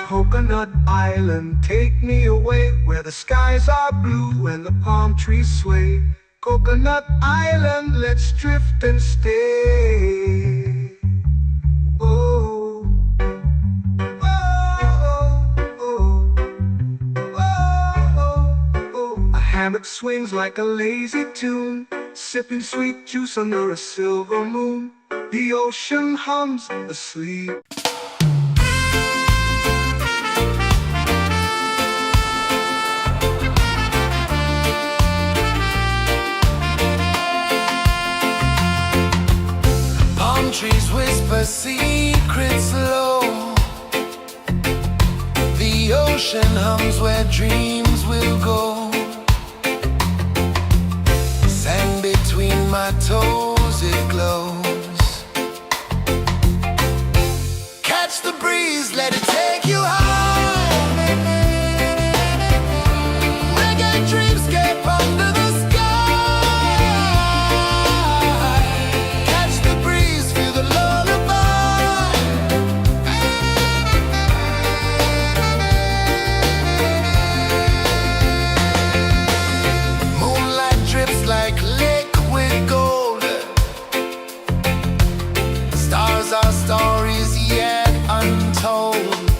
Coconut Island, take me away where the skies are blue and the palm trees sway. Coconut Island, let's drift and stay. Oh, oh, oh, oh, oh. A hammock swings like a lazy tune, sipping sweet juice under a silver moon. The ocean hums asleep. Trees whisper secrets low. The ocean hums where dreams will go. Sand between my toes, it glows. Catch the breeze, let it take you high. Reggae dreamscape under the our stories yet untold.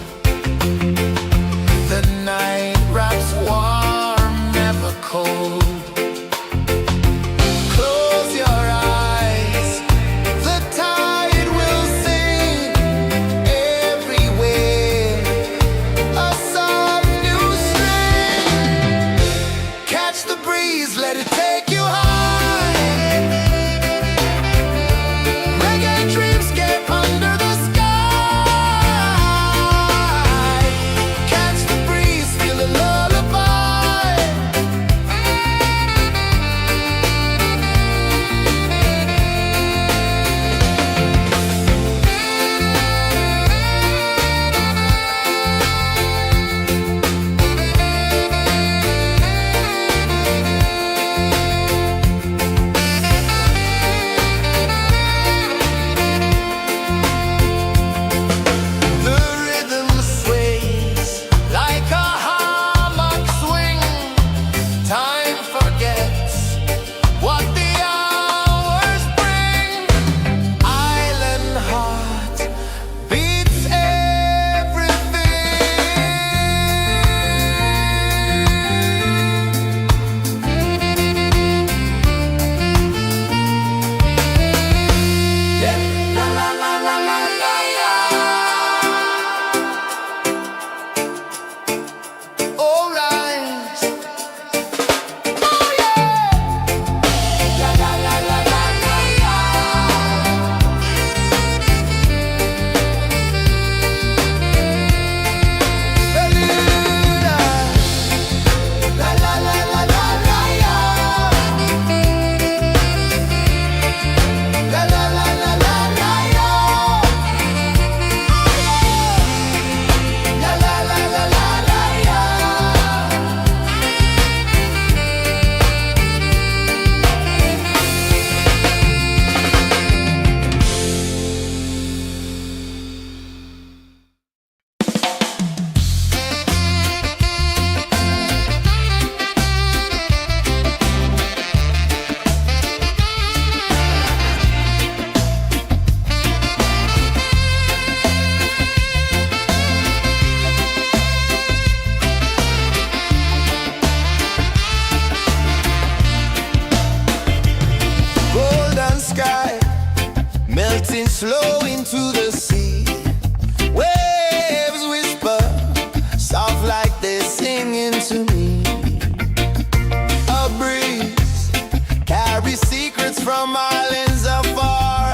flow into the sea. Waves whisper, soft like they're singing to me. A breeze carries secrets from islands afar.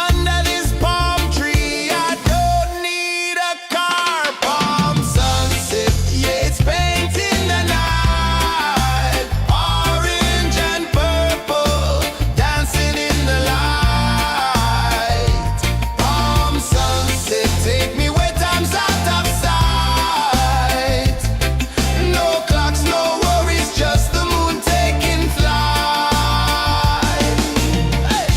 Under this palm tree, I don't need a car. Palm sunset, yeah, it's painting the night. Orange and purple, dancing in the light. Palm sunset, take me where time's out of sight. No clocks, no worries, just the moon taking flight. Hey!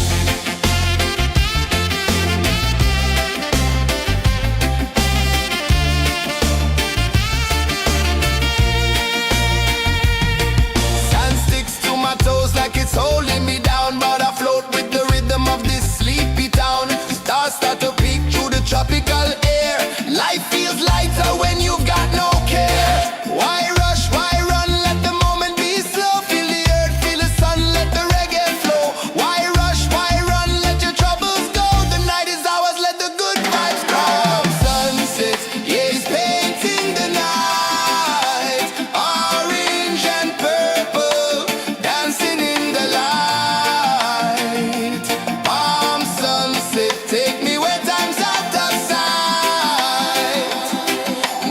Sand sticks to my toes like it's holding me down, but I float with the rhythm of this sleepy town. Stars start to peek through the tropical air. Life feels lighter when you've got no care. Why rush, why run, let the moment be slow. Feel the earth, feel the sun, let the reggae flow. Why rush, why run, let your troubles go. The night is ours, let the good vibes grow. Sunset, yeah, it's painting the night. Orange and purple, dancing in the light. Palm sunset, take me where time's out of sight.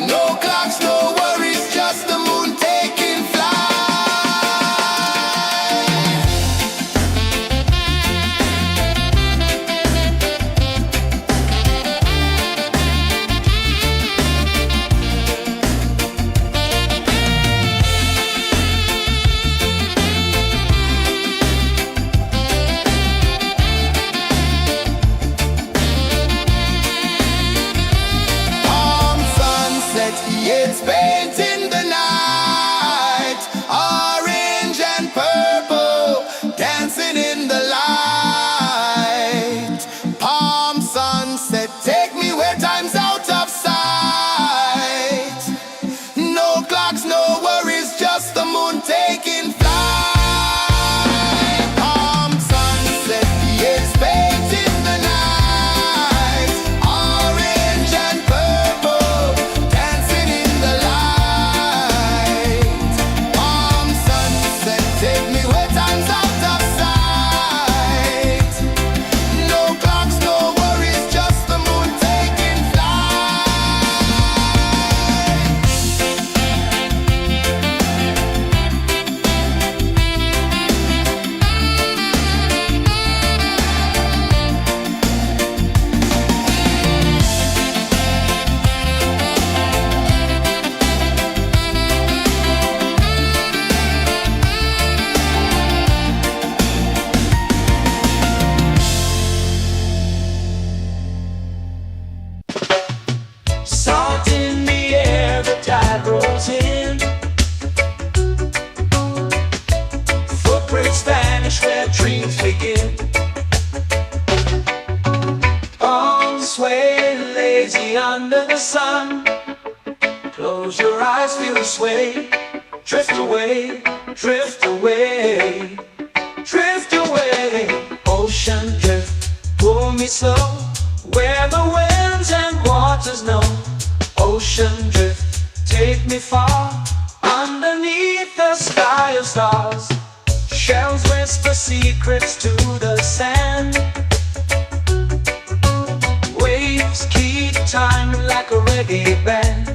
No clocks, no worries, just the moon taking flight. Palm sunset, yeah, it's painting the night. Orange and purple, dancing in the light. Palm sunset, take me where time's out of sight. No clocks, no worries, just the moon taking flight. Palm sunset, yeah, it's painting the night. Orange and purple, dancing in the light. Palm sunset, take me where time's out of sight. No clocks, no worries, just the moon taking flight. Salt in the air, the tide rolls in. Footprints vanish where dreams begin. Arms sway lazy under the sun. Close your eyes, feel the sway. Drift away, drift away, drift away. Ocean drift, pull me slow, where the winds and waters know. Ocean drift, take me far, underneath the sky of stars. Shells whisper secrets to the sand. Waves keep time like a reggae band.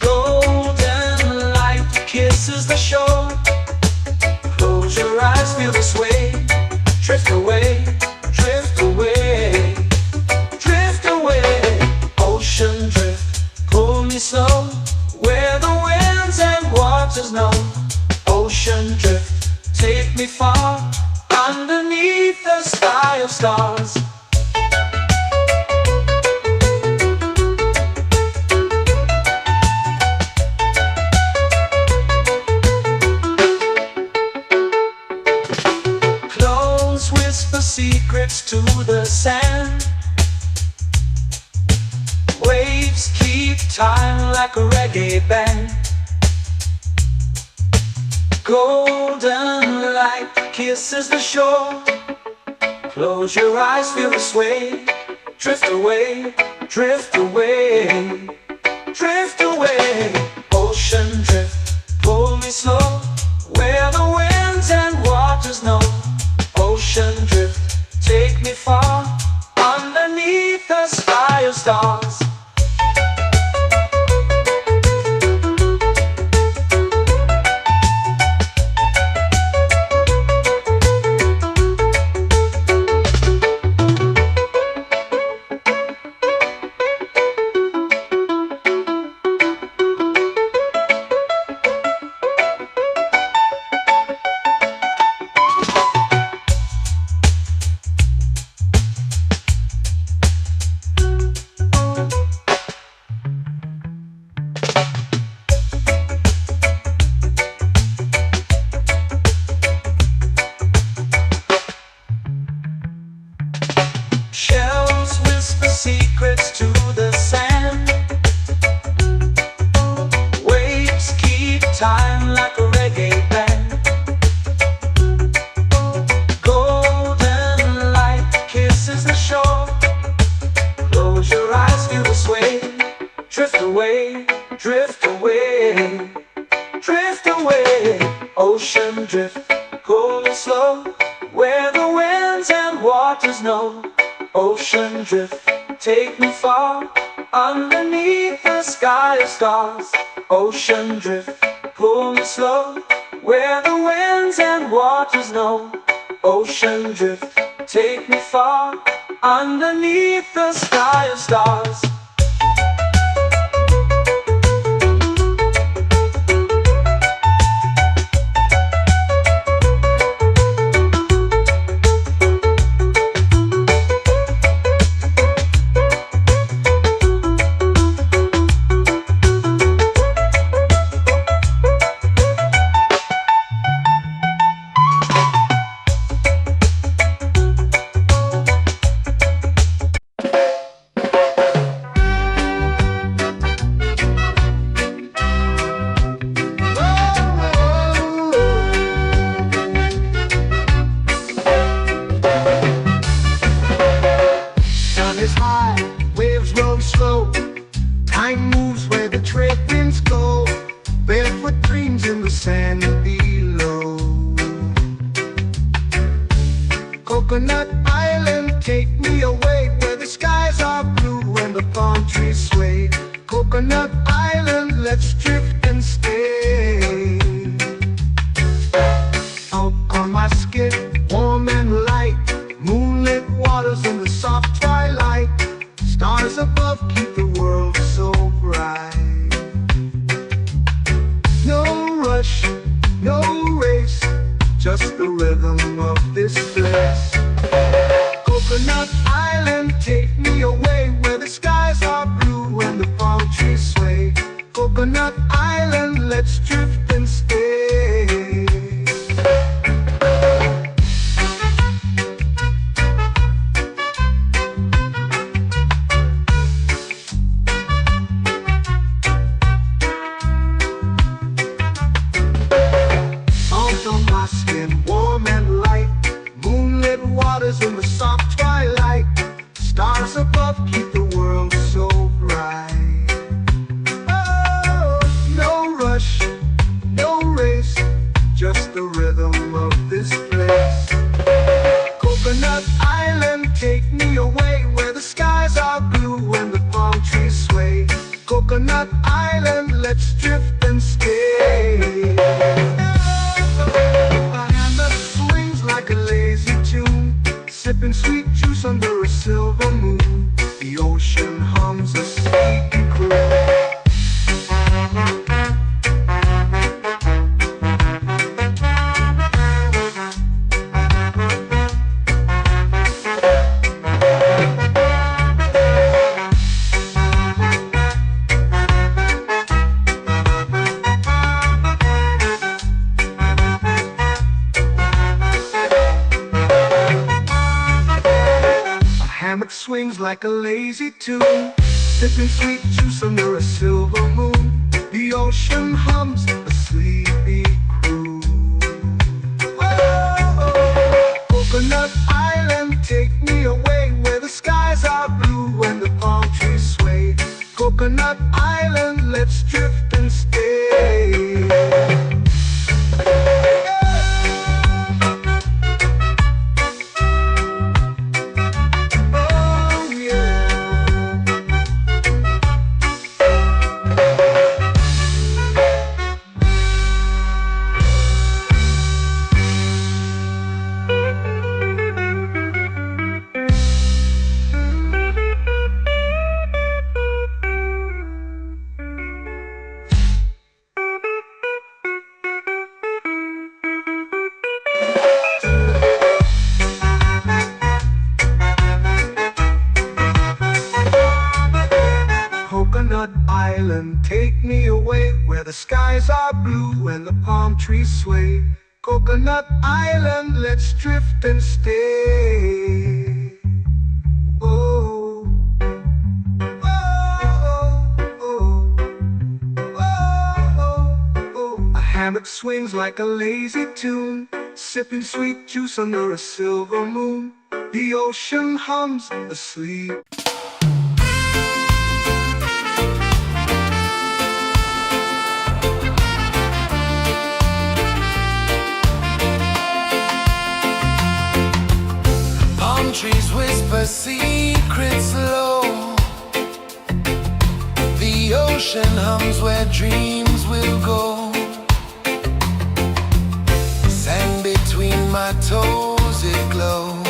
Golden light kisses the shore. Close your eyes, feel the sway. Drift away, drift away, drift away. Ocean drift, pull me slow, where the winds and waters know. Ocean drift, take me far, underneath the sky of stars. Clothes whisper secrets to the sand. Waves keep time like a reggae band. Golden light kisses the shore. Close your eyes, feel the sway. Drift away, drift away, drift away. Ocean drift, pull me slow, where the winds and waters know. Ocean drift, take me far, underneath the sky of stars. Shells whisper secrets to the sand. Waves keep time like a reggae band. Golden light kisses the shore. Close your eyes, feel the sway. Drift away, drift away, drift away. Ocean drift, cool and slow, where the winds and waters know. Ocean drift, take me far, underneath the sky of stars. Ocean drift, pull me slow, where the winds and waters know. Ocean drift, take me far, underneath the sky of stars. Is high, waves roll slow. Time moves where the trade winds go. Barefoot dreams in the sand below. Coconut Island, take me away, where the skies are blue and the palm trees sway. Coconut Island, let's drift and stay. Out on my skin, warm and light, moonlit waters in the soft twilight. Stars above keep the world so bright. No rush, no race, just the rhythm of this place. Coconut Island, take me away, where the skies are blue and the palm trees sway. Coconut Island, let's drift and stay. Warm and light, moonlit waters in the soft twilight. Stars above keep the world so bright. Oh, no rush, no race, just the rhythm of this place. Coconut Island, take me away, where the skies are blue and the palm trees sway. Coconut Island, let's drift and stay. Like a lazy tune, sipping sweet juice under a silver moon. The ocean hums a sleepy croon. Swings like a lazy tune, sipping sweet juice under a silver moon. The ocean hums a sleepy croon. Whoa. island, take me away where the skies are blue and the palm trees sway. Coconut Island, let's drift and stay. Oh, oh, oh, oh. A hammock swings like a lazy tune, sipping sweet juice under a silver moon. The ocean hums asleep. Palm trees whisper secrets low. The ocean hums where dreams will go. Sand between my toes, it glows.